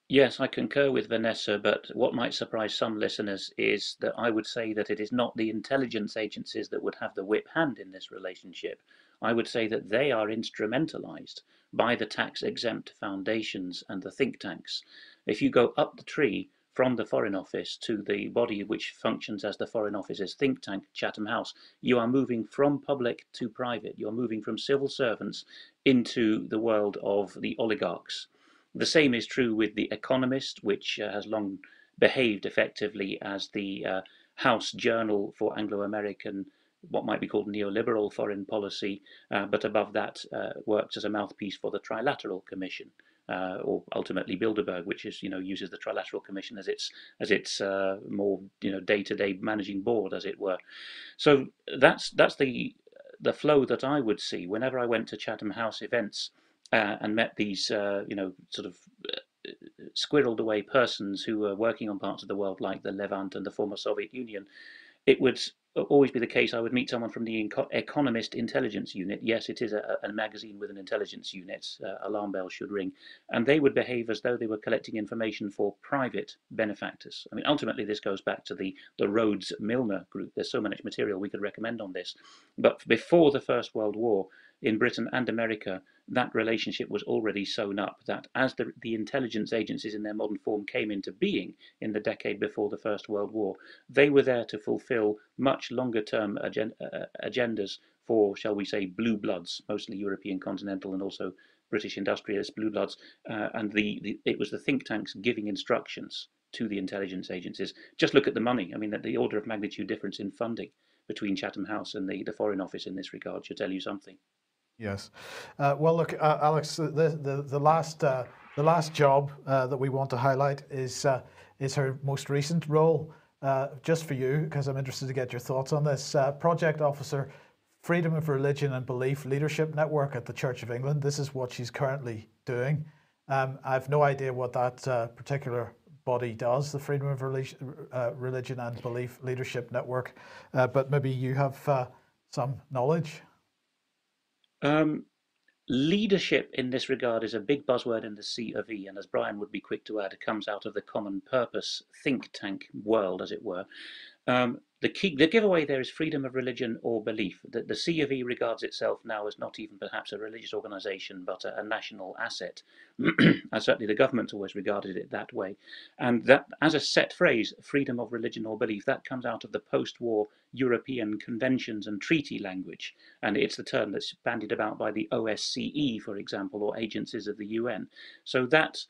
Yes, I concur with Vanessa, but what might surprise some listeners is that I would say that it is not the intelligence agencies that would have the whip hand in this relationship. I would say that they are instrumentalized by the tax-exempt foundations and the think tanks. If you go up the tree from the Foreign Office to the body which functions as the Foreign Office's think tank, Chatham House, you are moving from public to private. You're moving from civil servants into the world of the oligarchs. The same is true with The Economist, which has long behaved effectively as the house journal for Anglo-American, what might be called neoliberal foreign policy, but above that works as a mouthpiece for the Trilateral Commission, or ultimately Bilderberg, which is uses the Trilateral Commission as its more day-to-day managing board, as it were. So that's the flow that I would see whenever I went to Chatham House events and met these sort of squirreled away persons who were working on parts of the world like the Levant and the former Soviet Union. It would always be the case I would meet someone from the Economist intelligence unit. Yes, it is a magazine with an intelligence unit. Alarm bells should ring. And they would behave as though they were collecting information for private benefactors. I mean, ultimately, this goes back to the Rhodes-Milner group. There's so much material we could recommend on this. But before the First World War, in Britain and America, that relationship was already sewn up, that as the intelligence agencies in their modern form came into being in the decade before the First World War, they were there to fulfill much longer term agendas for, shall we say, blue bloods, mostly European continental and also British industrialist blue bloods. And it was the think tanks giving instructions to the intelligence agencies. Just look at the money. I mean, the order of magnitude difference in funding between Chatham House and the Foreign Office in this regard should tell you something. Yes. Well, look, Alex, the last job that we want to highlight is her most recent role. Just for you, because I'm interested to get your thoughts on this. Project Officer, Freedom of Religion and Belief Leadership Network at the Church of England. This is what she's currently doing. I have no idea what that particular body does, the Freedom of Religion and Belief Leadership Network, but maybe you have some knowledge. Leadership in this regard is a big buzzword in the C of E, and as Brian would be quick to add, it comes out of the common purpose think tank world, as it were. The giveaway there is freedom of religion or belief. The C of E regards itself now as not even perhaps a religious organisation, but a national asset. And certainly the government's always regarded it that way. And that, as a set phrase, freedom of religion or belief, that comes out of the post-war European conventions and treaty language. And it's the term that's bandied about by the OSCE, for example, or agencies of the UN. So that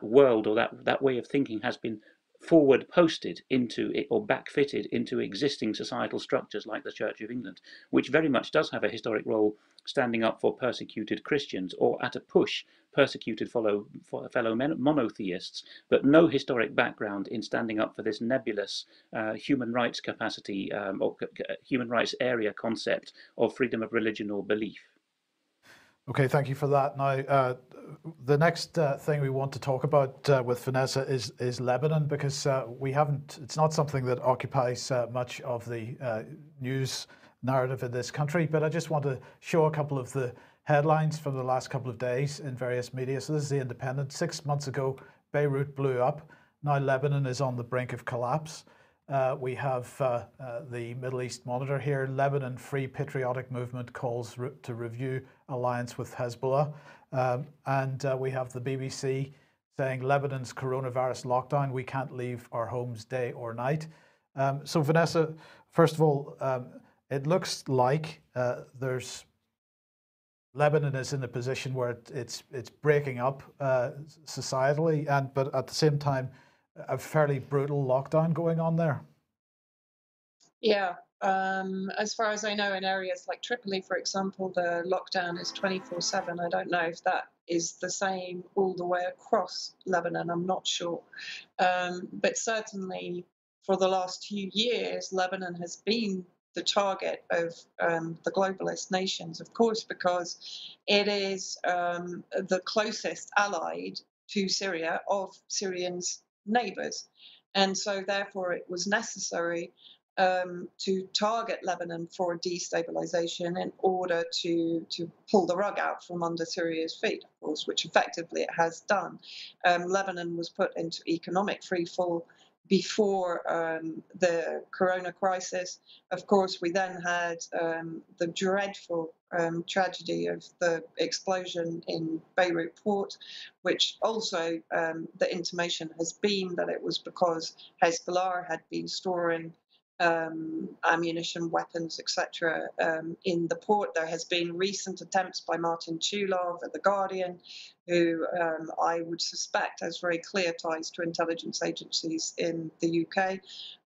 world, or that way of thinking, has been forward posted into it, or backfitted into existing societal structures like the Church of England, which very much does have a historic role standing up for persecuted Christians, or at a push persecuted fellow monotheists, but no historic background in standing up for this nebulous human rights capacity or human rights area concept of freedom of religion or belief. Okay, thank you for that. Now, the next thing we want to talk about with Vanessa is Lebanon, because it's not something that occupies much of the news narrative in this country, but I just want to show a couple of the headlines from the last couple of days in various media. So this is The Independent. 6 months ago, Beirut blew up. Now Lebanon is on the brink of collapse. We have the Middle East Monitor here. Lebanon Free Patriotic Movement calls to review alliance with Hezbollah. And we have the BBC saying Lebanon's coronavirus lockdown, we can't leave our homes day or night. So Vanessa, first of all, it looks like Lebanon is in a position where it's breaking up societally, but at the same time, a fairly brutal lockdown going on there. Yeah, as far as I know, in areas like Tripoli, for example, the lockdown is 24/7. I don't know if that is the same all the way across Lebanon. I'm not sure. But certainly for the last few years, Lebanon has been the target of the globalist nations, of course, because it is the closest allied to Syria of Syrians' neighbors. And so therefore it was necessary to target Lebanon for destabilization in order to pull the rug out from under Syria's feet, of course, which effectively it has done. Lebanon was put into economic freefall before the corona crisis. Of course, we then had the dreadful tragedy of the explosion in Beirut port, which also the intimation has been that it was because Hezbollah had been storing ammunition, weapons, etc. In the port. There has been recent attempts by Martin Chulov at The Guardian, who I would suspect has very clear ties to intelligence agencies in the UK,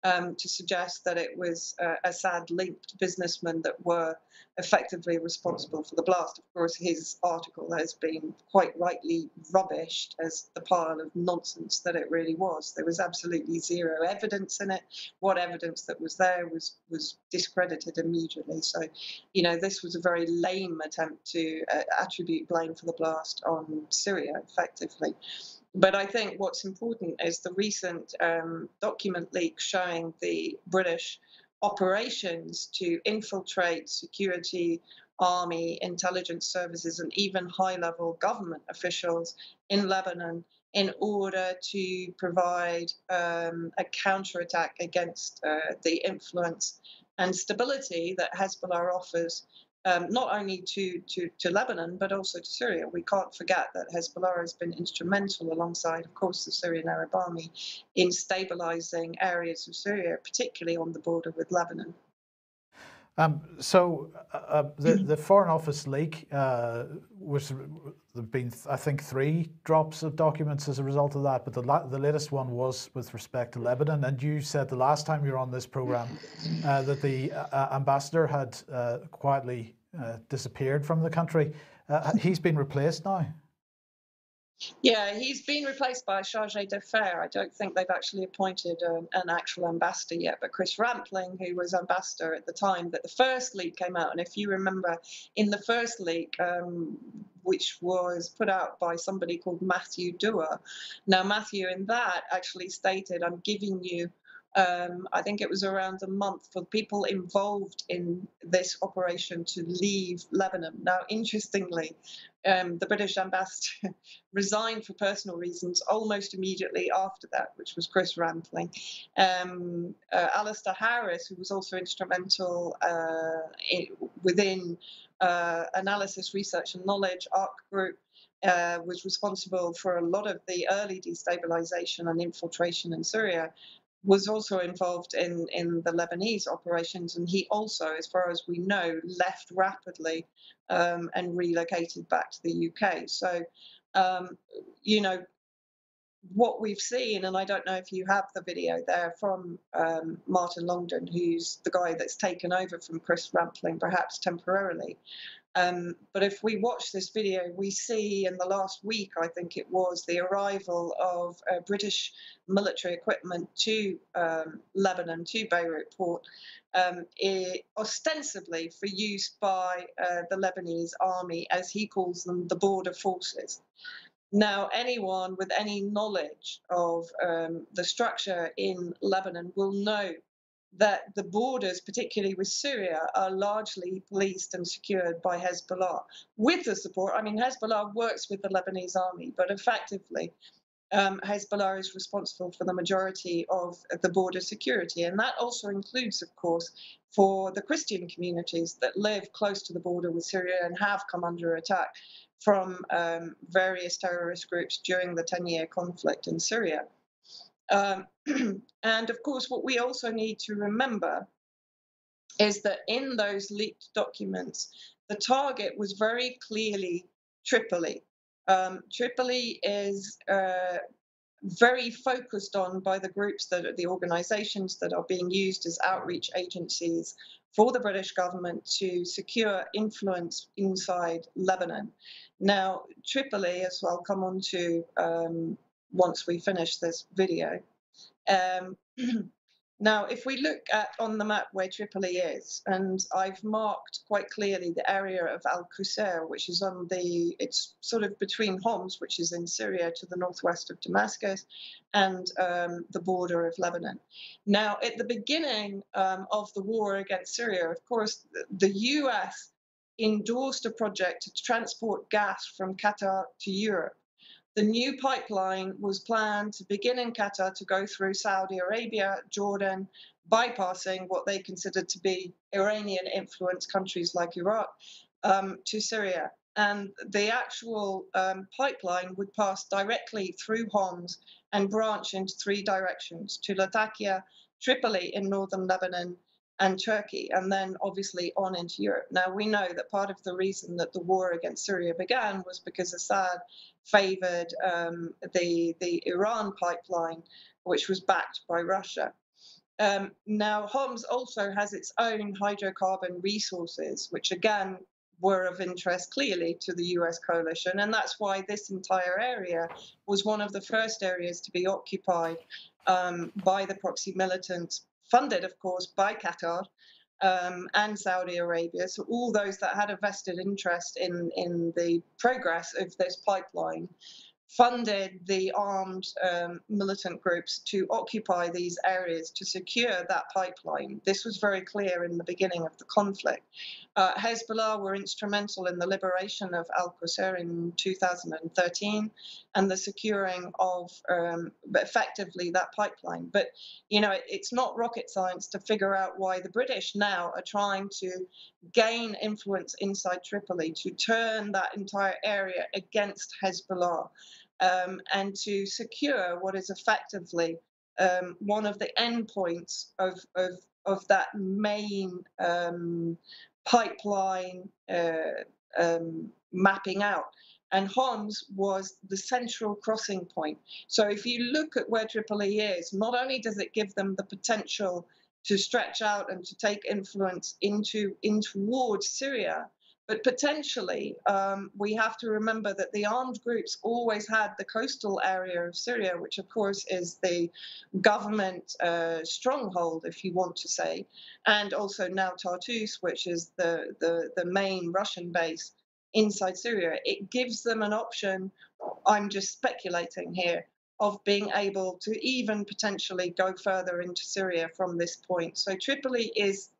to suggest that it was Assad-linked businessmen that were effectively responsible for the blast. Of course, his article has been quite rightly rubbished as the pile of nonsense that it really was. There was absolutely zero evidence in it. What evidence that was there was discredited immediately. So, you know, this was a very lame attempt to attribute blame for the blast on Syria, effectively. But I think what's important is the recent document leak showing the British operations to infiltrate security, army, intelligence services, and even high-level government officials in Lebanon in order to provide a counterattack against the influence and stability that Hezbollah offers, not only to Lebanon, but also to Syria. We can't forget that Hezbollah has been instrumental, alongside, of course, the Syrian Arab Army, in stabilizing areas of Syria, particularly on the border with Lebanon. The Foreign Office leak was, there've been, I think, 3 drops of documents as a result of that, but the latest one was with respect to Lebanon. And you said the last time you were on this program that the ambassador had quietly disappeared from the country. He's been replaced now. Yeah, he's been replaced by a chargé d'affaires. I don't think they've actually appointed an actual ambassador yet, but Chris Rampling, who was ambassador at the time that the first leak came out, and if you remember, in the first leak, which was put out by somebody called Matthew Dewar. Now, Matthew in that actually stated, I'm giving you I think it was around a month for people involved in this operation to leave Lebanon. Now, interestingly, the British ambassador resigned for personal reasons almost immediately after that, which was Chris Rampling. Alistair Harris, who was also instrumental within Analysis, Research and Knowledge, ARC Group, was responsible for a lot of the early destabilization and infiltration in Syria, was also involved in the Lebanese operations, and he also, as far as we know, left rapidly and relocated back to the UK. So, you know, what we've seen, and I don't know if you have the video there from Martin Longden, who's the guy that's taken over from Chris Rampling, perhaps temporarily. But if we watch this video, we see in the last week, I think it was, the arrival of British military equipment to Lebanon, to Beirut port, ostensibly for use by the Lebanese army, as he calls them, the border forces. Now, anyone with any knowledge of the structure in Lebanon will know that the borders, particularly with Syria, are largely policed and secured by Hezbollah, with the support. I mean, Hezbollah works with the Lebanese army, but effectively, Hezbollah is responsible for the majority of the border security. And that also includes, of course, for the Christian communities that live close to the border with Syria and have come under attack from various terrorist groups during the 10-year conflict in Syria. And of course, what we also need to remember is that in those leaked documents, the target was very clearly Tripoli. Tripoli is very focused on by the groups that are the organizations that are being used as outreach agencies for the British government to secure influence inside Lebanon. Now, Tripoli, as I'll come on to once we finish this video. Now, if we look at on the map where Tripoli is, and I've marked quite clearly the area of Al-Qusair, which is on it's sort of between Homs, which is in Syria to the northwest of Damascus, and the border of Lebanon. Now, at the beginning of the war against Syria, of course, the US endorsed a project to transport gas from Qatar to Europe. The new pipeline was planned to begin in Qatar to go through Saudi Arabia, Jordan, bypassing what they considered to be Iranian-influenced countries like Iraq, to Syria. And the actual pipeline would pass directly through Homs and branch into three directions, to Latakia, Tripoli in northern Lebanon, and Turkey, and then obviously on into Europe. Now, we know that part of the reason that the war against Syria began was because Assad favored the Iran pipeline, which was backed by Russia. Now, Homs also has its own hydrocarbon resources, which again were of interest clearly to the US coalition. And that's why this entire area was one of the first areas to be occupied by the proxy militants, funded, of course, by Qatar and Saudi Arabia. So all those that had a vested interest in the progress of this pipeline funded the armed militant groups to occupy these areas to secure that pipeline. This was very clear in the beginning of the conflict. Hezbollah were instrumental in the liberation of Al-Qusayr in 2013 and the securing of effectively that pipeline. But, you know, it's not rocket science to figure out why the British now are trying to gain influence inside Tripoli to turn that entire area against Hezbollah. And to secure what is effectively one of the endpoints of that main pipeline mapping out. And Homs was the central crossing point. So if you look at where Tripoli is, not only does it give them the potential to stretch out and to take influence in towards Syria, but potentially, we have to remember that the armed groups always had the coastal area of Syria, which of course is the government stronghold, if you want to say, and also now Tartus, which is the main Russian base inside Syria. It gives them an option, I'm just speculating here, of being able to even potentially go further into Syria from this point. So Tripoli is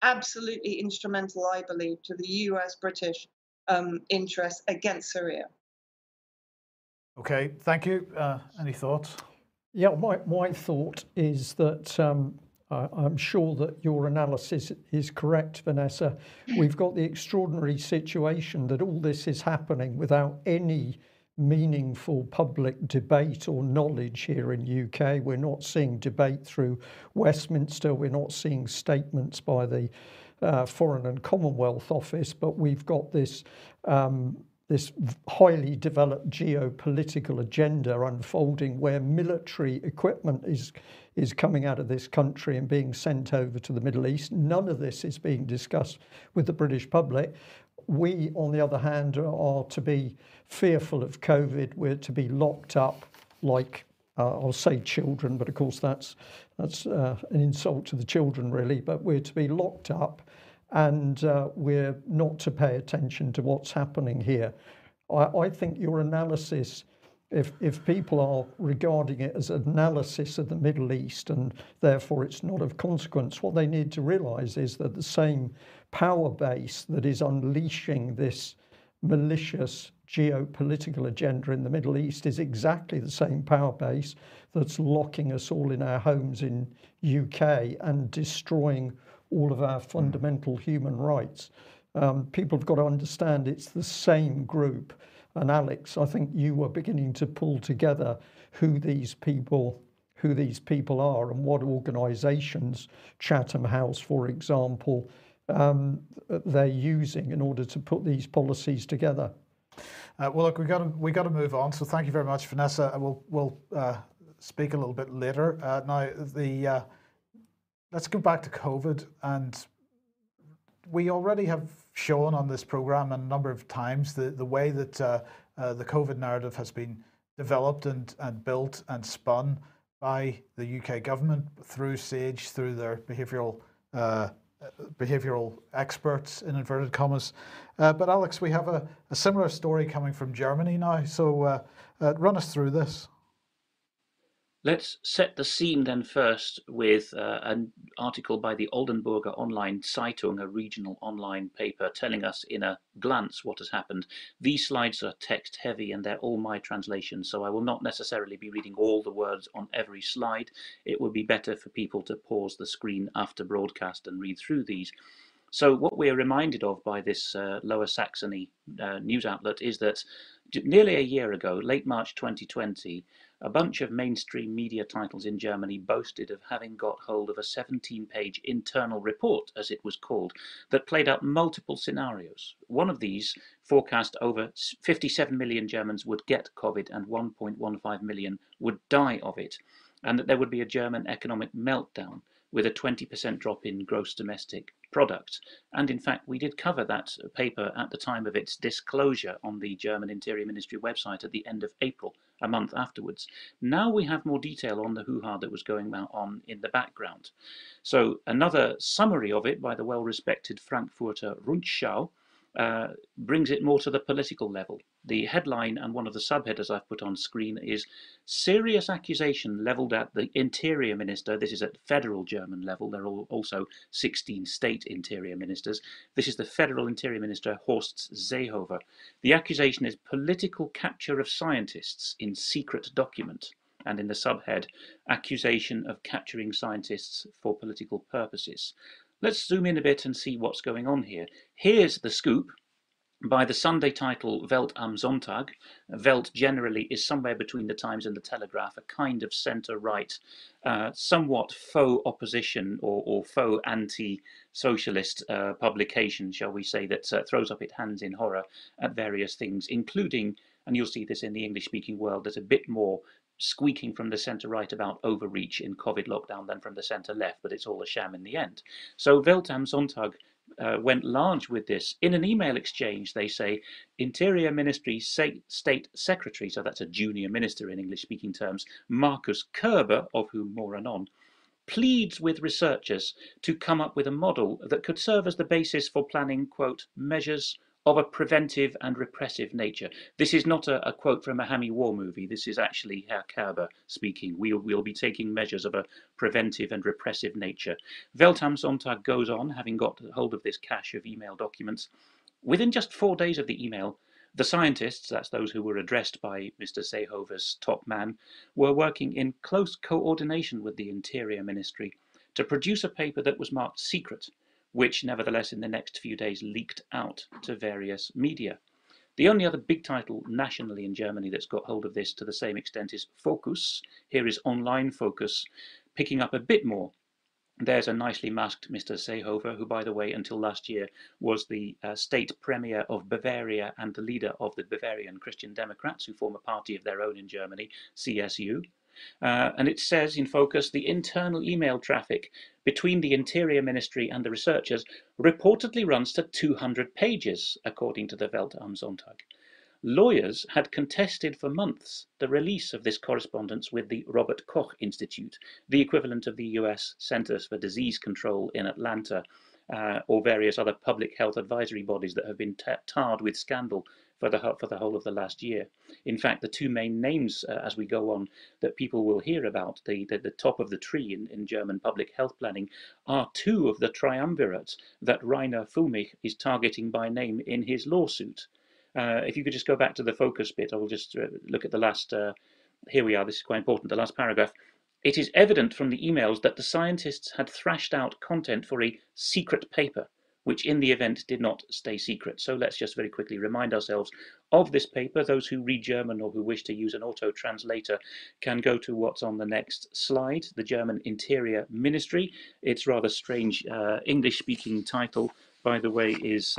absolutely instrumental, I believe, to the US-British interest against Syria. Okay, thank you. Any thoughts? Yeah, my thought is that I'm sure that your analysis is correct, Vanessa. We've got the extraordinary situation that all this is happening without any meaningful public debate or knowledge here in UK. We're not seeing debate through Westminster. We're not seeing statements by the Foreign and Commonwealth Office, but we've got this this highly developed geopolitical agenda unfolding where military equipment is coming out of this country and being sent over to the Middle East. None of this is being discussed with the British public. We, on the other hand, are to be fearful of COVID. We're to be locked up like, I'll say children, but of course that's an insult to the children really, but we're to be locked up and we're not to pay attention to what's happening here. I think your analysis, if people are regarding it as an analysis of the Middle East and therefore it's not of consequence, what they need to realise is that the same power base that is unleashing this malicious geopolitical agenda in the Middle East is exactly the same power base that's locking us all in our homes in UK and destroying all of our fundamental human rights. People have got to understand it's the same group. And Alex, I think you were beginning to pull together who these people are and what organisations, Chatham House, for example, they're using in order to put these policies together. Well, look, we got to move on. So thank you very much, Vanessa. We'll speak a little bit later. Now, let's go back to COVID, and we already have shown on this program a number of times the way that the COVID narrative has been developed and built and spun by the UK government through SAGE, through their behavioural experts, in inverted commas. But Alex, we have a similar story coming from Germany now. So run us through this. Let's set the scene then first with an article by the Oldenburger Online Zeitung, a regional online paper, telling us in a glance what has happened. These slides are text heavy and they're all my translations, so I will not necessarily be reading all the words on every slide. It would be better for people to pause the screen after broadcast and read through these. So what we are reminded of by this Lower Saxony news outlet is that nearly a year ago, late March 2020, a bunch of mainstream media titles in Germany boasted of having got hold of a 17-page internal report, as it was called, that played out multiple scenarios. One of these forecast over 57 million Germans would get COVID and 1.15 million would die of it, and that there would be a German economic meltdown with a 20% drop in gross domestic product. And in fact, we did cover that paper at the time of its disclosure on the German Interior Ministry website at the end of April, a month afterwards. Now we have more detail on the hoo-ha that was going on in the background. So another summary of it by the well-respected Frankfurter Rundschau brings it more to the political level. The headline and one of the subheaders I've put on screen is serious accusation levelled at the Interior Minister. This is at federal German level. There are also 16 state Interior Ministers. This is the federal Interior Minister Horst Seehofer. The accusation is political capture of scientists in secret document. And in the subhead, accusation of capturing scientists for political purposes. Let's zoom in a bit and see what's going on here. Here's the scoop by the Sunday title Welt am Sonntag. Welt generally is somewhere between the Times and the Telegraph, a kind of centre-right, somewhat faux opposition or faux anti-socialist publication, shall we say, that throws up its hands in horror at various things, including, and you'll see this in the English-speaking world, there's a bit more squeaking from the centre-right about overreach in COVID lockdown than from the centre-left, but it's all a sham in the end. So Welt am Sonntag went large with this. In an email exchange, they say, Interior Ministry State Secretary, so that's a junior minister in English-speaking terms, Markus Kerber, of whom more anon, pleads with researchers to come up with a model that could serve as the basis for planning, quote, measures of a preventive and repressive nature. This is not a quote from a hammy war movie. This is actually Herr Kerber speaking. We'll be taking measures of a preventive and repressive nature. Welt am Sonntag goes on, having got hold of this cache of email documents. Within just 4 days of the email, the scientists, that's those who were addressed by Mr. Seehofer's top man, were working in close coordination with the Interior Ministry to produce a paper that was marked secret, which nevertheless in the next few days leaked out to various media. The only other big title nationally in Germany that's got hold of this to the same extent is Focus. Here is Online Focus, picking up a bit more. There's a nicely masked Mr. Seehofer, who, by the way, until last year was the state premier of Bavaria and the leader of the Bavarian Christian Democrats, who form a party of their own in Germany, CSU. And it says in Focus, the internal email traffic between the Interior Ministry and the researchers reportedly runs to 200 pages, according to the Welt am Sonntag. Lawyers had contested for months the release of this correspondence with the Robert Koch Institute, the equivalent of the US Centers for Disease Control in Atlanta, or various other public health advisory bodies that have been tarred with scandal for the whole of the last year. In fact, the two main names as we go on that people will hear about, the top of the tree in German public health planning, are two of the triumvirates that Rainer Fulmich is targeting by name in his lawsuit. If you could just go back to the Focus bit, I will just look at the last, here we are, this is quite important, the last paragraph. It is evident from the emails that the scientists had thrashed out content for a secret paper, which in the event did not stay secret. So let's just very quickly remind ourselves of this paper. Those who read German or who wish to use an auto-translator can go to what's on the next slide, the German Interior Ministry. Its rather strange English-speaking title, by the way, is...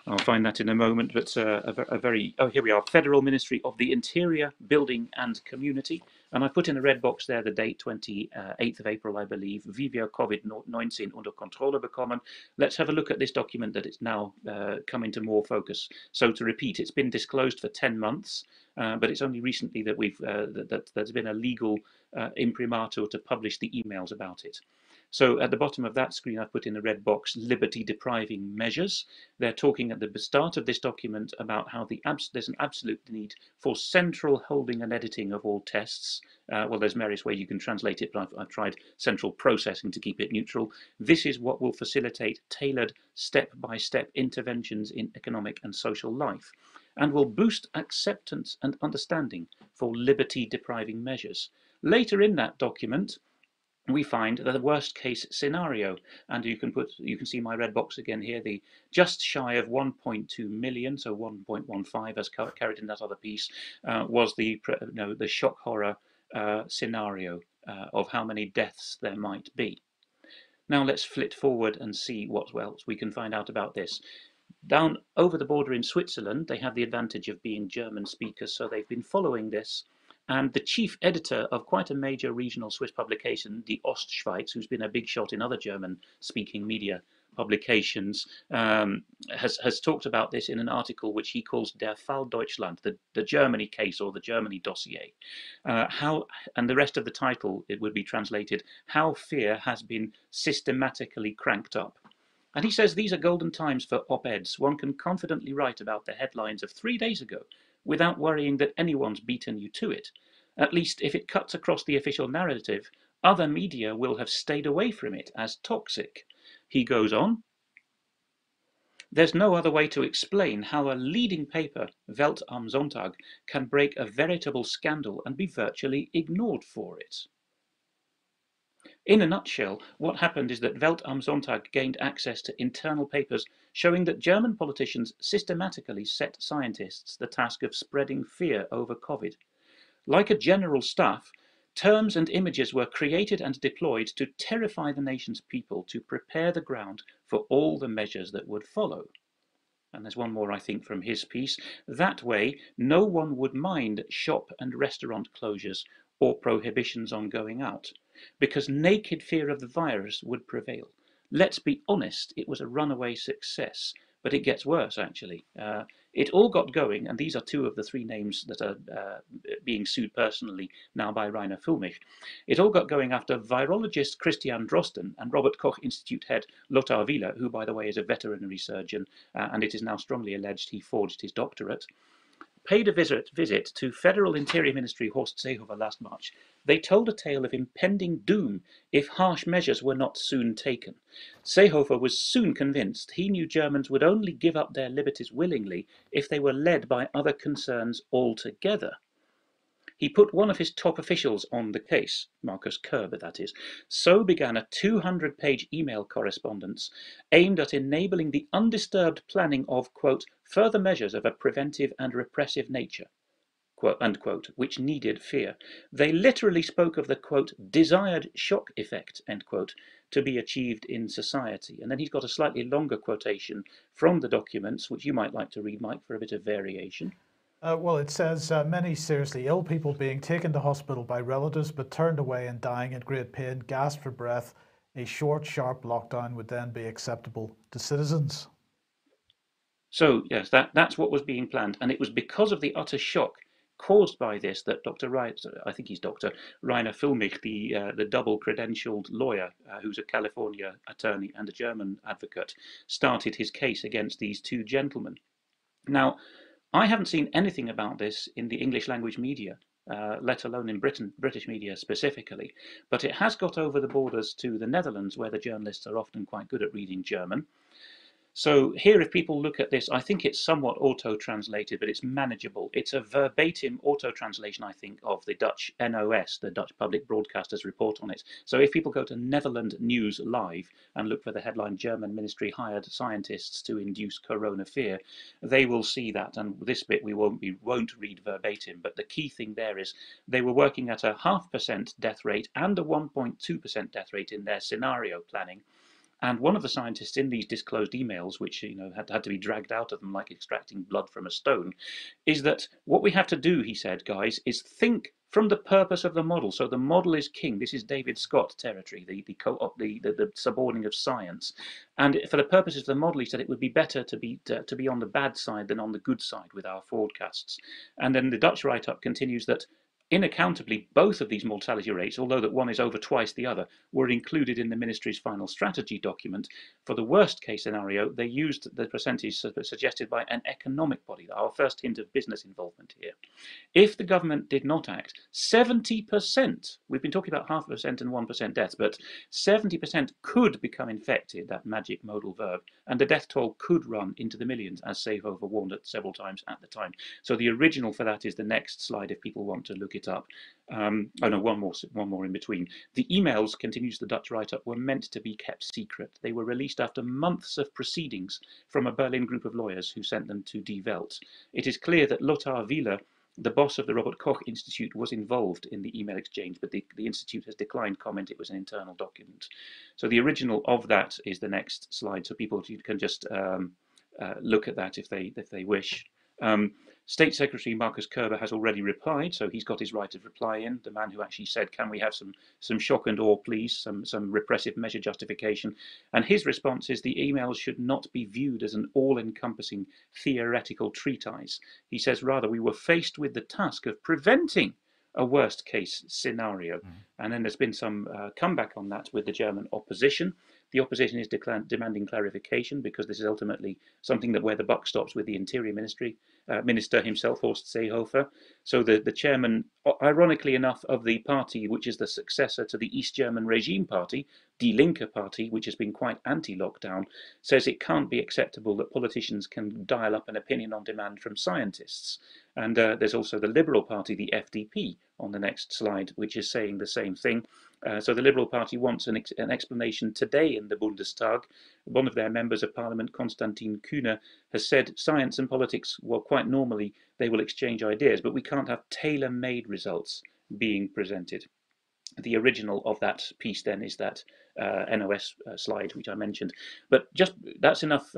I'll find that in a moment, but a very, oh, here we are, Federal Ministry of the Interior, Building and Community. And I put in a red box there the date, 28th of April, I believe, wie wir Covid19 unter Kontrolle bekommen. Let's have a look at this document that it's now come into more focus. So to repeat, it's been disclosed for 10 months, but it's only recently that there's been a legal imprimatur to publish the emails about it. So at the bottom of that screen, I've put in the red box, liberty depriving measures. They're talking at the start of this document about how there's an absolute need for central holding and editing of all tests. Well, there's various ways you can translate it, but I've tried central processing to keep it neutral. This is what will facilitate tailored step-by-step interventions in economic and social life, and will boost acceptance and understanding for liberty depriving measures. Later in that document, we find that the worst case scenario, and you can see my red box again here, the just shy of 1.2 million, so 1.15 as carried in that other piece, was the shock horror scenario of how many deaths there might be. Now let's flit forward and see what else we can find out about this. Down over the border in Switzerland, they have the advantage of being German speakers, so they've been following this. And the chief editor of quite a major regional Swiss publication, Die Ostschweiz, who's been a big shot in other German-speaking media publications, has talked about this in an article which he calls Der Fall Deutschland, the Germany case or the Germany dossier. And the rest of the title, it would be translated, How Fear Has Been Systematically Cranked Up. And he says these are golden times for op-eds. One can confidently write about the headlines of 3 days ago without worrying that anyone's beaten you to it. At least if it cuts across the official narrative, other media will have stayed away from it as toxic. He goes on, there's no other way to explain how a leading paper, Welt am Sonntag, can break a veritable scandal and be virtually ignored for it. In a nutshell, what happened is that Welt am Sonntag gained access to internal papers showing that German politicians systematically set scientists the task of spreading fear over COVID. Like a general staff, terms and images were created and deployed to terrify the nation's people to prepare the ground for all the measures that would follow. And there's one more, I think, from his piece. That way, no one would mind shop and restaurant closures or prohibitions on going out, because naked fear of the virus would prevail. Let's be honest, it was a runaway success, but it gets worse, actually. It all got going, and these are two of the three names that are being sued personally now by Rainer Füllmich. It all got going after virologist Christian Drosten and Robert Koch Institute head Lothar Wieler, who, by the way, is a veterinary surgeon, and it is now strongly alleged he forged his doctorate, paid a visit to Federal Interior Ministry Horst Seehofer last March. They told a tale of impending doom if harsh measures were not soon taken. Seehofer was soon convinced he knew Germans would only give up their liberties willingly if they were led by other concerns altogether. He put one of his top officials on the case, Markus Körber that is. So began a 200-page email correspondence aimed at enabling the undisturbed planning of, quote, further measures of a preventive and repressive nature, quote, unquote, which needed fear. They literally spoke of the, quote, desired shock effect, end quote, to be achieved in society. And then he's got a slightly longer quotation from the documents, which you might like to read, Mike, for a bit of variation. Well, it says many seriously ill people being taken to hospital by relatives but turned away and dying in great pain, gasped for breath. A short, sharp lockdown would then be acceptable to citizens. So, yes, that's what was being planned. And it was because of the utter shock caused by this that I think he's Dr. Rainer Füllmich, the double-credentialed lawyer who's a California attorney and a German advocate, started his case against these two gentlemen. Now, I haven't seen anything about this in the English language media, let alone in British media specifically, but it has got over the borders to the Netherlands, where the journalists are often quite good at reading German. So here, if people look at this, I think it's somewhat auto-translated, but it's manageable. It's a verbatim auto-translation, I think, of the Dutch NOS, the Dutch Public Broadcasters report on it. So if people go to Netherlands News Live and look for the headline, German ministry hired scientists to induce corona fear, they will see that. And this bit we won't read verbatim, but the key thing there is they were working at a 0.5% death rate and a 1.2% death rate in their scenario planning. And one of the scientists in these disclosed emails, which had to be dragged out of them like extracting blood from a stone, is that what we have to do, he said, guys, is think from the purpose of the model. So the model is king. This is David Scott territory, the subordinating of science. And for the purposes of the model, he said it would be better to be on the bad side than on the good side with our forecasts. And then the Dutch write-up continues that Inaccountably, both of these mortality rates, although that one is over twice the other, were included in the ministry's final strategy document. For the worst case scenario, they used the percentage suggested by an economic body, our first hint of business involvement here. If the government did not act, 70%, we've been talking about 0.5% and 1% deaths, but 70% could become infected, that magic modal verb, and the death toll could run into the millions, as Seehofer warned it several times at the time. So the original for that is the next slide if people want to look it up. Oh no, one more in between. The emails, continues the Dutch write-up, were meant to be kept secret. They were released after months of proceedings from a Berlin group of lawyers who sent them to Die Welt. It is clear that Lothar Wieler, the boss of the Robert Koch Institute, was involved in the email exchange, but the Institute has declined comment. It was an internal document. So the original of that is the next slide, so people can just look at that if they wish. State Secretary Marcus Kerber has already replied, so he's got his right of reply in. The man who actually said, "Can we have some shock and awe, please? Some repressive measure justification." And his response is the emails should not be viewed as an all-encompassing theoretical treatise. He says, rather, we were faced with the task of preventing a worst-case scenario. And then there's been some comeback on that with the German opposition. The opposition is demanding clarification because this is ultimately something that where the buck stops with the Interior Minister himself, Horst Seehofer. So the chairman, ironically enough, of the party which is the successor to the East German regime party, Die Linke Party, which has been quite anti-lockdown, says it can't be acceptable that politicians can dial up an opinion on demand from scientists. And there's also the Liberal Party, the FDP, on the next slide, which is saying the same thing. So the Liberal Party wants an explanation today in the Bundestag. One of their members of parliament, Konstantin Kühne, has said science and politics, well, quite normally they will exchange ideas, but we can't have tailor-made results being presented. The original of that piece then is that NOS slide which I mentioned. But just that's enough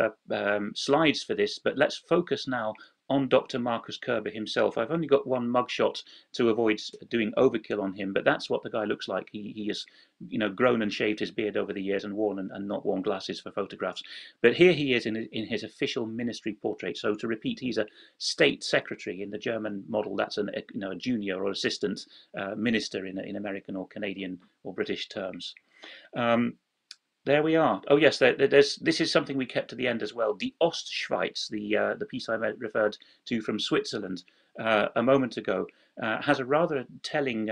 slides for this, but let's focus now on Dr. Marcus Kerber himself. I've only got one mugshot to avoid doing overkill on him, but that's what the guy looks like. He has, grown and shaved his beard over the years and worn and not worn glasses for photographs. But here he is in his official ministry portrait. So to repeat, he's a state secretary. In the German model, that's a junior or assistant minister in American or Canadian or British terms. There we are. Oh yes, this is something we kept to the end as well. Die Ostschweiz, the piece I referred to from Switzerland a moment ago, has a rather telling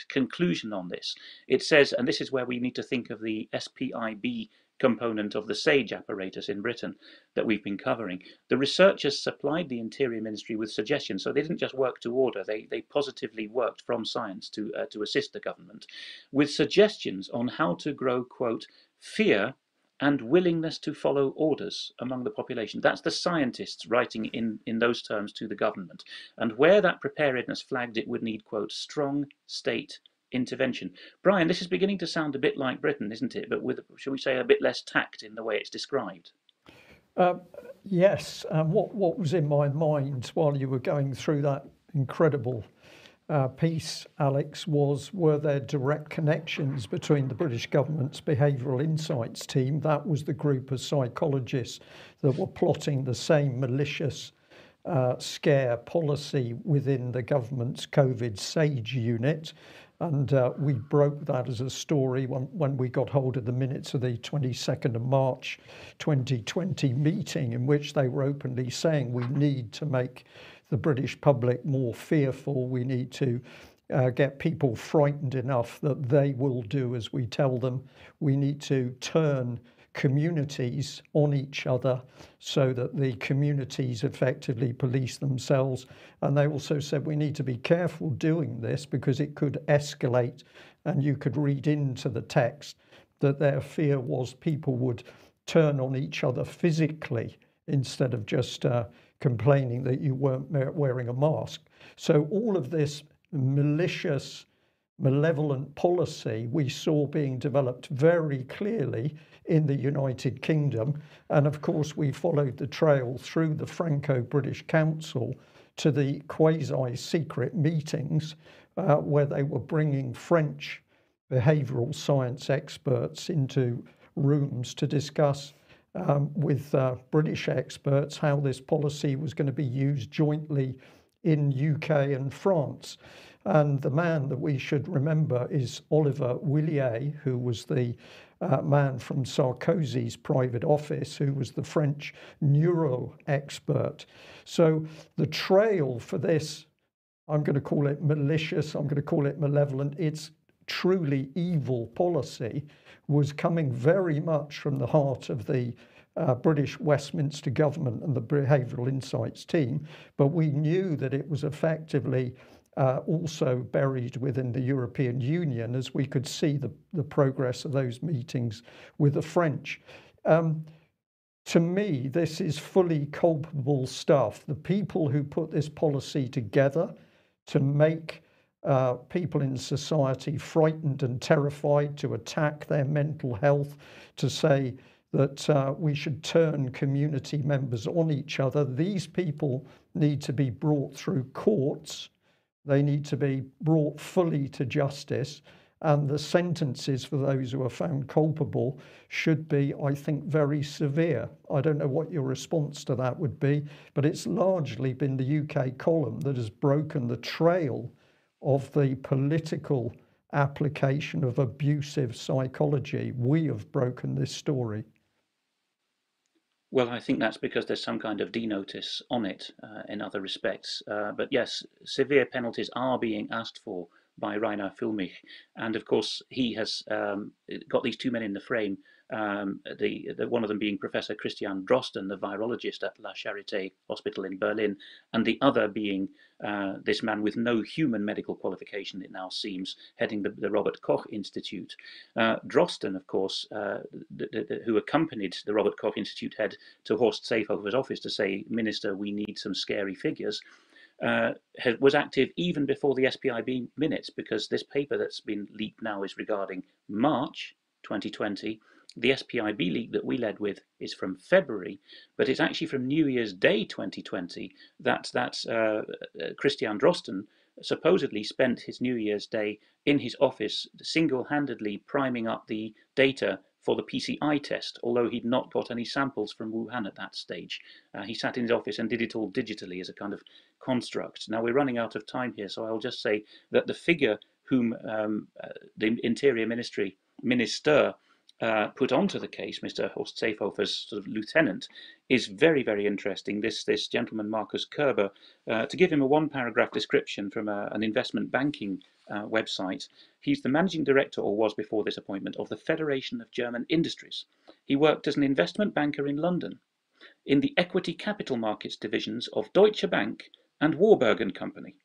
conclusion on this. It says, and this is where we need to think of the SPIB component of the SAGE apparatus in Britain that we've been covering. The researchers supplied the Interior Ministry with suggestions, so they didn't just work to order, they positively worked from science to assist the government with suggestions on how to grow, quote, fear and willingness to follow orders among the population. That's the scientists writing in those terms to the government. And where that preparedness flagged it would need, quote, strong state intervention. Brian, this is beginning to sound a bit like Britain, isn't it? But with, shall we say, a bit less tact in the way it's described. Yes. What was in my mind while you were going through that incredible piece, Alex, were there direct connections between the British government's Behavioural Insights team, that was the group of psychologists that were plotting the same malicious scare policy within the government's COVID SAGE unit. And we broke that as a story when we got hold of the minutes of the 22nd of March 2020 meeting, in which they were openly saying we need to make the British public more fearful. We need to get people frightened enough that they will do as we tell them. We need to turn communities on each other so that the communities effectively police themselves. And they also said we need to be careful doing this because it could escalate, and you could read into the text that their fear was people would turn on each other physically instead of just complaining that you weren't wearing a mask. So all of this malicious, malevolent policy we saw being developed very clearly in the United Kingdom. And of course, we followed the trail through the Franco-British Council to the quasi-secret meetings where they were bringing French behavioural science experts into rooms to discuss with British experts how this policy was going to be used jointly in UK and France. And the man that we should remember is Oliver Willier, who was the man from Sarkozy's private office, who was the French neuro expert. So the trail for this, I'm going to call it malicious, I'm going to call it malevolent, it's truly evil policy, was coming very much from the heart of the British Westminster government and the Behavioural Insights team, but we knew that it was effectively also buried within the European Union, as we could see the progress of those meetings with the French. To me, this is fully culpable stuff. The people who put this policy together to make people in society frightened and terrified, to attack their mental health, to say that we should turn community members on each other. These people need to be brought through courts. They need to be brought fully to justice. And the sentences for those who are found culpable should be, I think, very severe. I don't know what your response to that would be, but it's largely been the UK column that has broken the trail of the political application of abusive psychology. We have broken this story. Well, I think that's because there's some kind of denotice on it in other respects. But yes, severe penalties are being asked for by Rainer Füllmich. And of course, he has got these two men in the frame, one of them being Professor Christian Drosten, the virologist at La Charité Hospital in Berlin, and the other being this man with no human medical qualification, it now seems, heading the Robert Koch Institute. Drosten, of course, who accompanied the Robert Koch Institute head to Horst Seehofer's office to say, Minister, we need some scary figures, was active even before the SPIB minutes, because this paper that's been leaked now is regarding March 2020. The SPIB leak that we led with is from February, but it's actually from New Year's Day 2020 that Christian Drosten supposedly spent his New Year's Day in his office single-handedly priming up the data for the PCI test, although he'd not got any samples from Wuhan at that stage. He sat in his office and did it all digitally as a kind of construct. Now we're running out of time here, so I'll just say that the figure whom the Interior Minister put onto the case, Mr. Horst Seehofer's sort of lieutenant, is very, very interesting. This gentleman, Markus Kerber, to give him a one-paragraph description from an investment banking website, he's the managing director, or was before this appointment, of the Federation of German Industries. He worked as an investment banker in London, in the equity capital markets divisions of Deutsche Bank and Warburg and Company.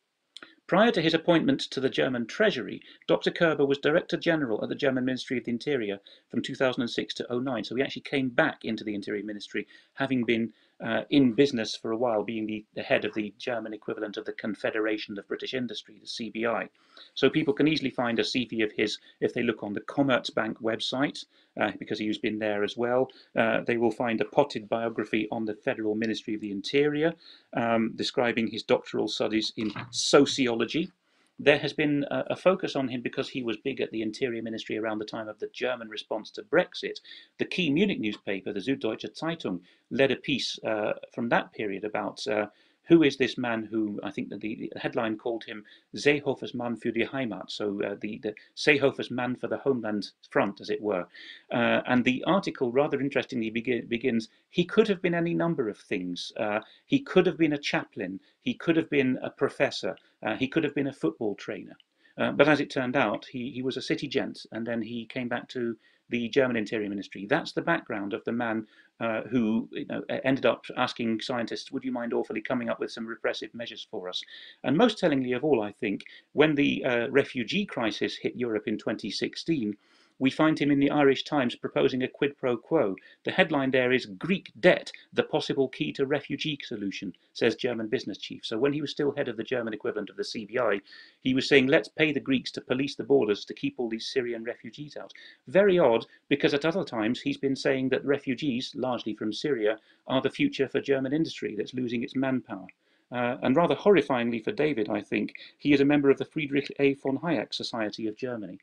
Prior to his appointment to the German Treasury, Dr. Kerber was Director General at the German Ministry of the Interior from 2006 to 2009. So he actually came back into the Interior Ministry, having been in business for a while, being the head of the German equivalent of the Confederation of British Industry, the CBI. So people can easily find a CV of his if they look on the Commerzbank website, because he's been there as well. They will find a potted biography on the Federal Ministry of the Interior, describing his doctoral studies in sociology. There has been a focus on him because he was big at the Interior Ministry around the time of the German response to Brexit. The key Munich newspaper, the Süddeutsche Zeitung, led a piece from that period about who is this man who, I think that the headline called him Seehofer's Mann für die Heimat, so the Seehofer's man for the homeland front, as it were. And the article rather interestingly begins, he could have been any number of things. He could have been a chaplain, he could have been a professor, he could have been a football trainer. But as it turned out, he was a city gent, and then he came back to the German Interior Ministry. That's the background of the man who ended up asking scientists, would you mind awfully coming up with some repressive measures for us? And most tellingly of all, I think, when the refugee crisis hit Europe in 2016, we find him in the Irish Times proposing a quid pro quo. The headline there is Greek debt, the possible key to refugee solution, says German business chief. So when he was still head of the German equivalent of the CBI, he was saying, let's pay the Greeks to police the borders to keep all these Syrian refugees out. Very odd, because at other times he's been saying that refugees, largely from Syria, are the future for German industry that's losing its manpower. And rather horrifyingly for David, I think, he is a member of the Friedrich A. von Hayek Society of Germany.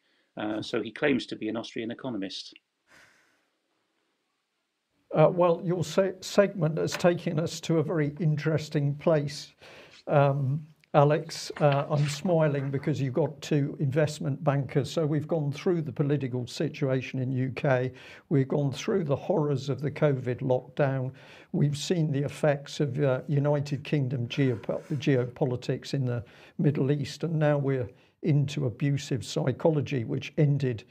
So he claims to be an Austrian economist. Well, your segment has taken us to a very interesting place. Alex, I'm smiling because you've got two investment bankers. So we've gone through the political situation in UK. We've gone through the horrors of the COVID lockdown. We've seen the effects of United Kingdom geopolitics in the Middle East. And now we're into abusive psychology, which ended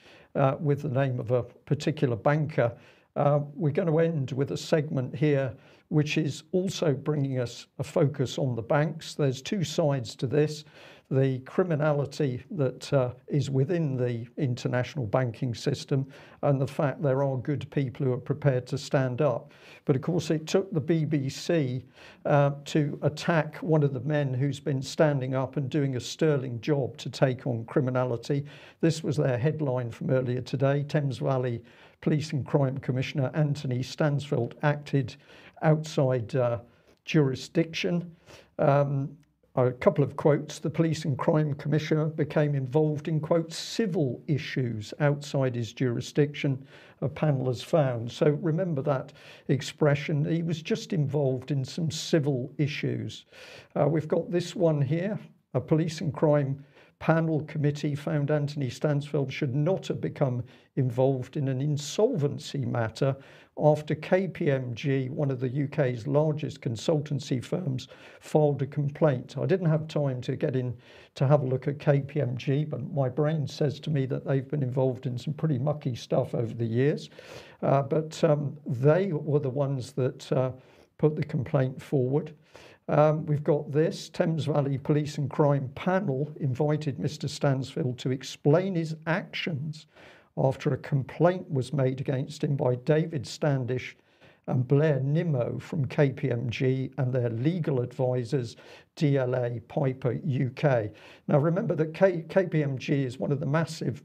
with the name of a particular banker. We're going to end with a segment here which is also bringing us a focus on the banks. There's two sides to this: the criminality that is within the international banking system, and the fact there are good people who are prepared to stand up. But of course, it took the BBC to attack one of the men who's been standing up and doing a sterling job to take on criminality. This was their headline from earlier today. Thames Valley Police and Crime Commissioner Anthony Stansfield acted outside jurisdiction. A couple of quotes: the Police and Crime Commissioner became involved in, quote, civil issues outside his jurisdiction, a panel has found. So remember that expression. He was just involved in some civil issues. We've got this one here: a Police and Crime panel committee found Anthony Stansfield should not have become involved in an insolvency matter after KPMG, one of the UK's largest consultancy firms, filed a complaint. I didn't have time to get in to have a look at KPMG, but my brain says to me that they've been involved in some pretty mucky stuff over the years. But they were the ones that put the complaint forward. We've got this: Thames Valley Police and Crime panel invited Mr. Stansfield to explain his actions after a complaint was made against him by David Standish and Blair Nimmo from KPMG and their legal advisors, DLA Piper UK. Now remember that KPMG is one of the massive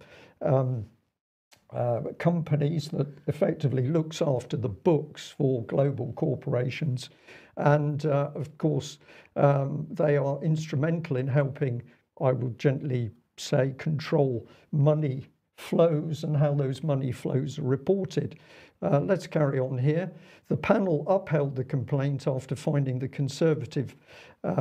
companies that effectively looks after the books for global corporations. And of course, they are instrumental in helping, I will gently say, control money flows and how those money flows are reported. Let's carry on here. The panel upheld the complaint after finding the Conservative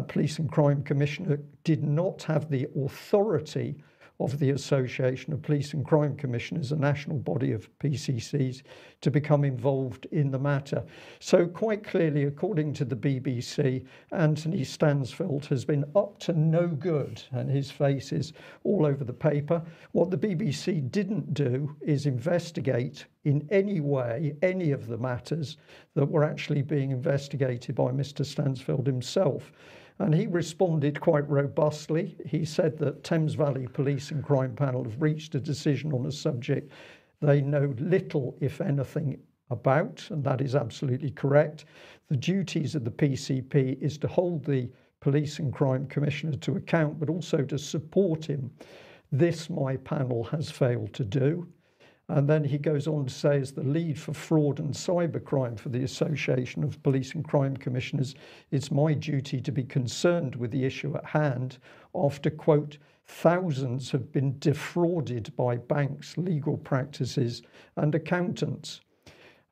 Police and Crime Commissioner did not have the authority of the Association of Police and Crime Commissioners, a national body of PCCs, to become involved in the matter. So quite clearly, according to the BBC, Anthony Stansfield has been up to no good, and his face is all over the paper. What the BBC didn't do is investigate in any way any of the matters that were actually being investigated by Mr. Stansfield himself. And he responded quite robustly. He said that Thames Valley Police and Crime Panel have reached a decision on a subject they know little, if anything, about, and that is absolutely correct. The duties of the PCP is to hold the Police and Crime Commissioner to account, but also to support him. This, my panel, has failed to do. And then he goes on to say, as the lead for fraud and cybercrime for the Association of Police and Crime Commissioners, it's my duty to be concerned with the issue at hand after, quote, thousands have been defrauded by banks, legal practices and accountants.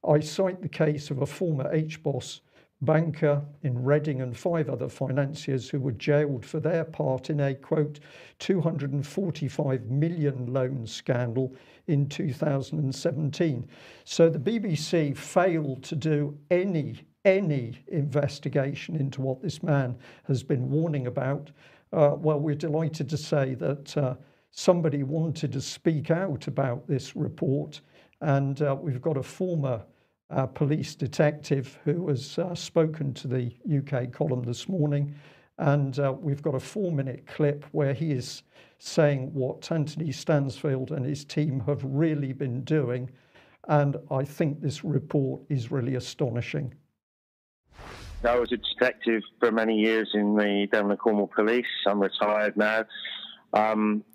I cite the case of a former HBOS banker in Reading and 5 other financiers who were jailed for their part in a, quote, 245 million loan scandal in 2017. So the BBC failed to do any investigation into what this man has been warning about. Well, we're delighted to say that somebody wanted to speak out about this report, and we've got a former police detective who has spoken to the UK column this morning, and we've got a 4-minute clip where he is saying what Anthony Stansfield and his team have really been doing, and I think this report is really astonishing. I was a detective for many years in the Devon and Cornwall Police. I'm retired now.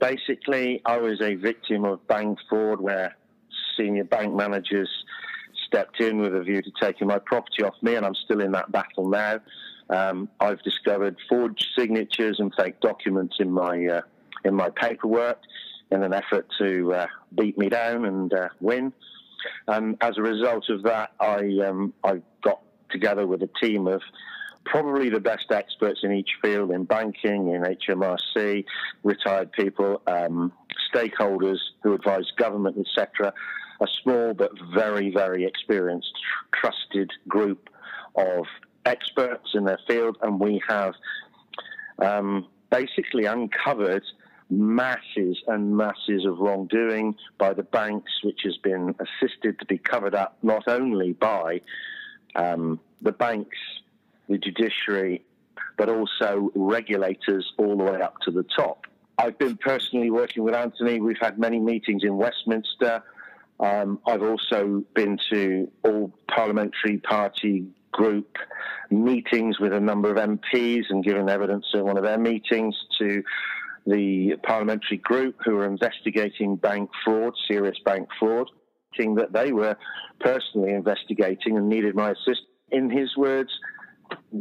Basically, I was a victim of bank fraud where senior bank managers stepped in with a view to taking my property off me, and I'm still in that battle now. I've discovered forged signatures and fake documents in my paperwork in an effort to beat me down and win. And as a result of that, I got together with a team of probably the best experts in each field, in banking, in HMRC, retired people, stakeholders who advise government, etc. A small but very, very experienced, trusted group of experts in their field, and we have basically uncovered masses and masses of wrongdoing by the banks, which has been assisted to be covered up not only by the banks, the judiciary, but also regulators all the way up to the top. I've been personally working with Anthony. We've had many meetings in Westminster. I've also been to all parliamentary party group meetings with a number of MPs and given evidence at one of their meetings to the parliamentary group who are investigating bank fraud, serious bank fraud, that they were personally investigating and needed my assistance. In his words,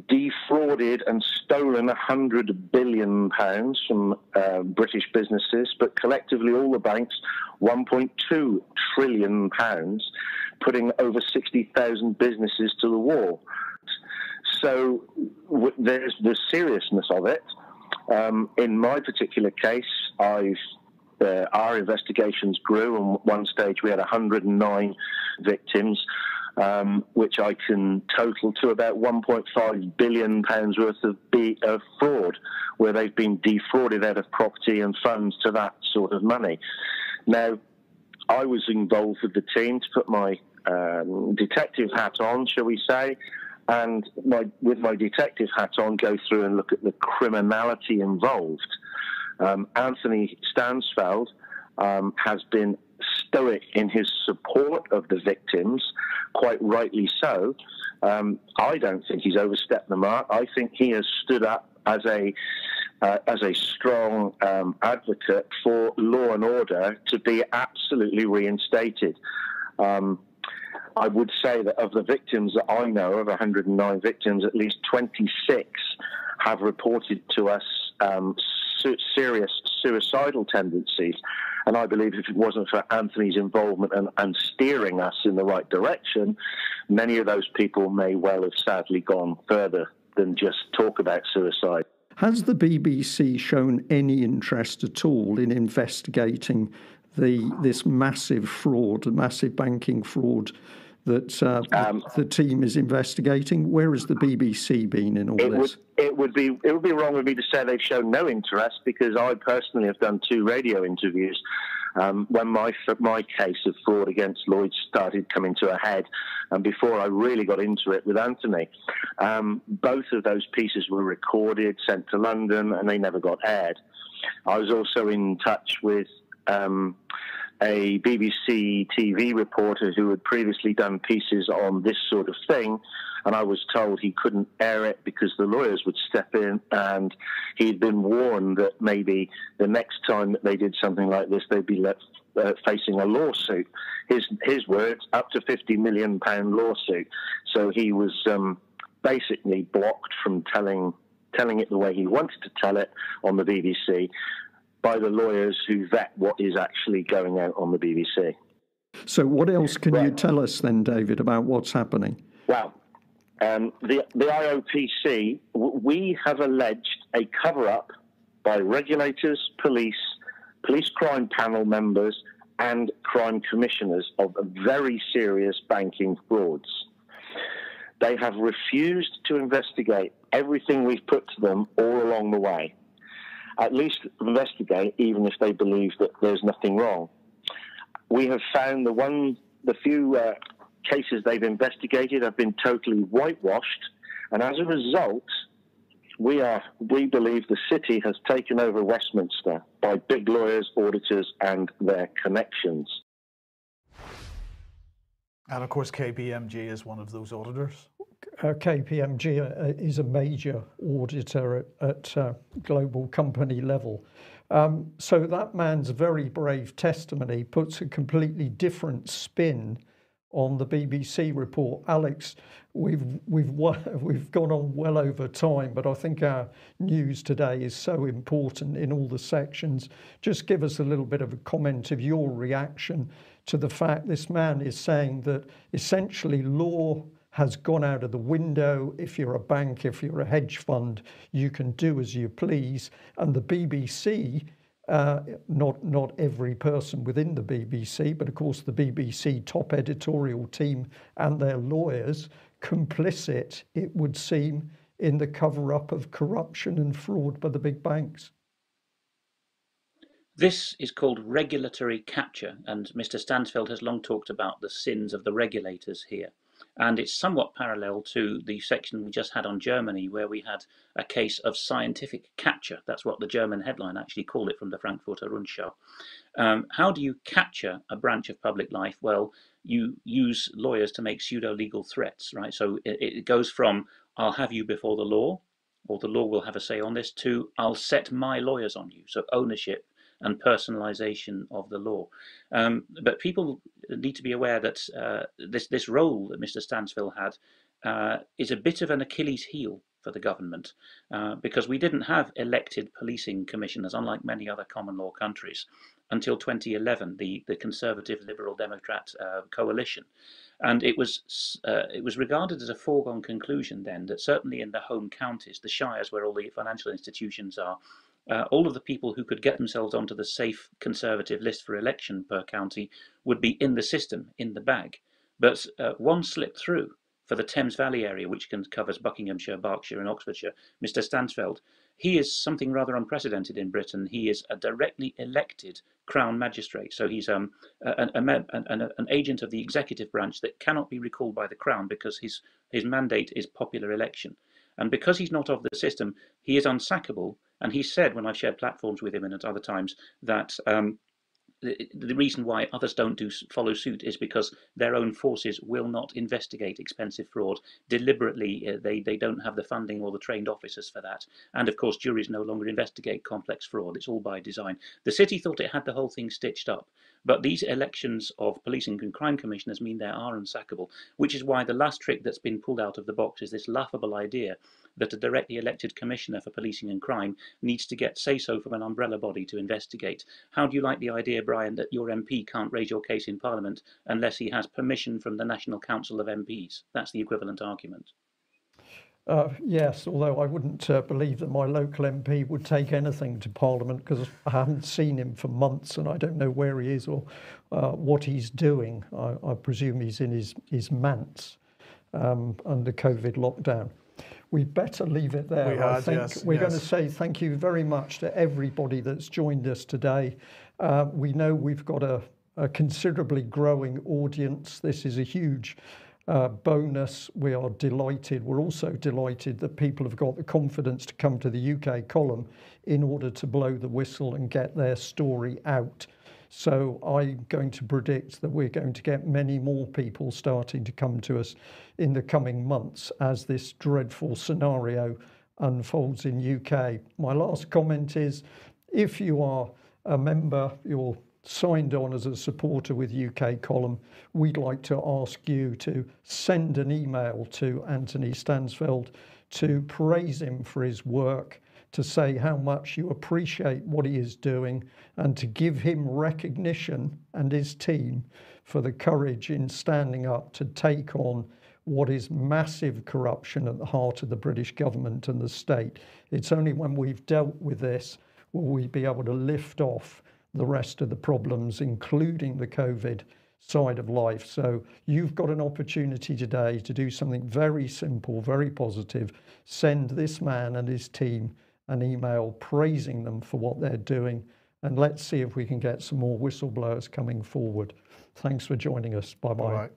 defrauded and stolen £100 billion from British businesses, but collectively all the banks, £1.2 trillion, putting over 60,000 businesses to the wall. So there's the seriousness of it. In my particular case, our investigations grew, and at one stage we had 109 victims, which I can total to about £1.5 billion worth of fraud, where they've been defrauded out of property and funds to that sort of money. Now, I was involved with the team to put my detective hat on, shall we say, and with my detective hat on, go through and look at the criminality involved. Anthony Stansfeld has been stoic in his support of the victims, quite rightly so. I don't think he's overstepped the mark. I think he has stood up as a strong advocate for law and order to be absolutely reinstated. I would say that of the victims that I know, of 109 victims, at least 26 have reported to us serious suicidal tendencies. And I believe if it wasn't for Anthony's involvement and steering us in the right direction, many of those people may well have sadly gone further than just talk about suicide. Has the BBC shown any interest at all in investigating this massive fraud, massive banking fraud that the team is investigating? Where has the BBC been in all this? It would be wrong of me to say they've shown no interest, because I personally have done 2 radio interviews when my case of fraud against Lloyds started coming to a head, and before I really got into it with Anthony. Both of those pieces were recorded, sent to London, and they never got aired. I was also in touch with a BBC TV reporter who had previously done pieces on this sort of thing, and I was told he couldn't air it because the lawyers would step in, and he'd been warned that maybe the next time that they did something like this, they'd be facing a lawsuit. His words, up to £50 million lawsuit. So he was basically blocked from telling it the way he wanted to tell it on the BBC by the lawyers who vet what is actually going out on the BBC. So what else can you tell us then, David, about what's happening? Well, the IOPC, we have alleged a cover-up by regulators, police crime panel members, and crime commissioners of very serious banking frauds. They have refused to investigate everything we've put to them all along the way. At least investigate, even if they believe that there's nothing wrong. We have found the few cases they've investigated have been totally whitewashed, and as a result, we believe the city has taken over Westminster by big lawyers, auditors, and their connections. And of course, KPMG is one of those auditors. KPMG is a major auditor at global company level. So that man's very brave testimony puts a completely different spin on the BBC report. Alex, we've gone on well over time, but I think our news today is so important in all the sections. Just give us a little bit of a comment of your reaction to the fact this man is saying that essentially law has gone out of the window. If you're a bank, if you're a hedge fund, you can do as you please. And the BBC, not every person within the BBC, but of course the BBC top editorial team and their lawyers, complicit, it would seem, in the cover-up of corruption and fraud by the big banks. This is called regulatory capture, and Mr. Stansfeld has long talked about the sins of the regulators here. And it's somewhat parallel to the section we just had on Germany, where we had a case of scientific capture. That's what the German headline actually called it from the Frankfurter Rundschau. How do you capture a branch of public life? Well, you use lawyers to make pseudo-legal threats, right? So it goes from, I'll have you before the law, or the law will have a say on this, to I'll set my lawyers on you. So ownership and personalization of the law. But people need to be aware that this role that Mr. Stansfield had is a bit of an Achilles heel for the government, because we didn't have elected policing commissioners, unlike many other common law countries, until 2011, the Conservative Liberal Democrat coalition. And it was regarded as a foregone conclusion then that certainly in the home counties, the shires where all the financial institutions are, all of the people who could get themselves onto the safe Conservative list for election per county would be in the system, in the bag. But one slipped through for the Thames Valley area, which covers Buckinghamshire, Berkshire and Oxfordshire, Mr. Stansfeld. He is something rather unprecedented in Britain. He is a directly elected Crown Magistrate. So he's an agent of the executive branch that cannot be recalled by the Crown because his mandate is popular election. And because he's not of the system, he is unsackable. And he said, when I've shared platforms with him and at other times, that the reason why others don't follow suit is because their own forces will not investigate expensive fraud deliberately. They don't have the funding or the trained officers for that. And of course, juries no longer investigate complex fraud. It's all by design. The city thought it had the whole thing stitched up. But these elections of policing and crime commissioners mean they are unsackable, which is why the last trick that's been pulled out of the box is this laughable idea that a directly elected commissioner for policing and crime needs to get say-so from an umbrella body to investigate. How do you like the idea, Brian, that your MP can't raise your case in Parliament unless he has permission from the National Council of MPs? That's the equivalent argument. Yes, although I wouldn't believe that my local MP would take anything to Parliament, because I haven't seen him for months and I don't know where he is or what he's doing. I presume he's in his manse under COVID lockdown. We better leave it there. I think yes, we're going to say thank you very much to everybody that's joined us today. We know we've got a considerably growing audience. This is a huge bonus. We are delighted. We're also delighted that people have got the confidence to come to the UK column in order to blow the whistle and get their story out. So I'm going to predict that we're going to get many more people starting to come to us in the coming months as this dreadful scenario unfolds in UK. My last comment is, if you are a member, you're signed on as a supporter with UK Column, we'd like to ask you to send an email to Anthony Stansfeld to praise him for his work, to say how much you appreciate what he is doing, and to give him recognition and his team for the courage in standing up to take on what is massive corruption at the heart of the British government and the state. It's only when we've dealt with this will we be able to lift off the rest of the problems, including the COVID side of life. So you've got an opportunity today to do something very simple, very positive. Send this man and his team an email praising them for what they're doing, and let's see if we can get some more whistleblowers coming forward. Thanks for joining us. Bye-bye.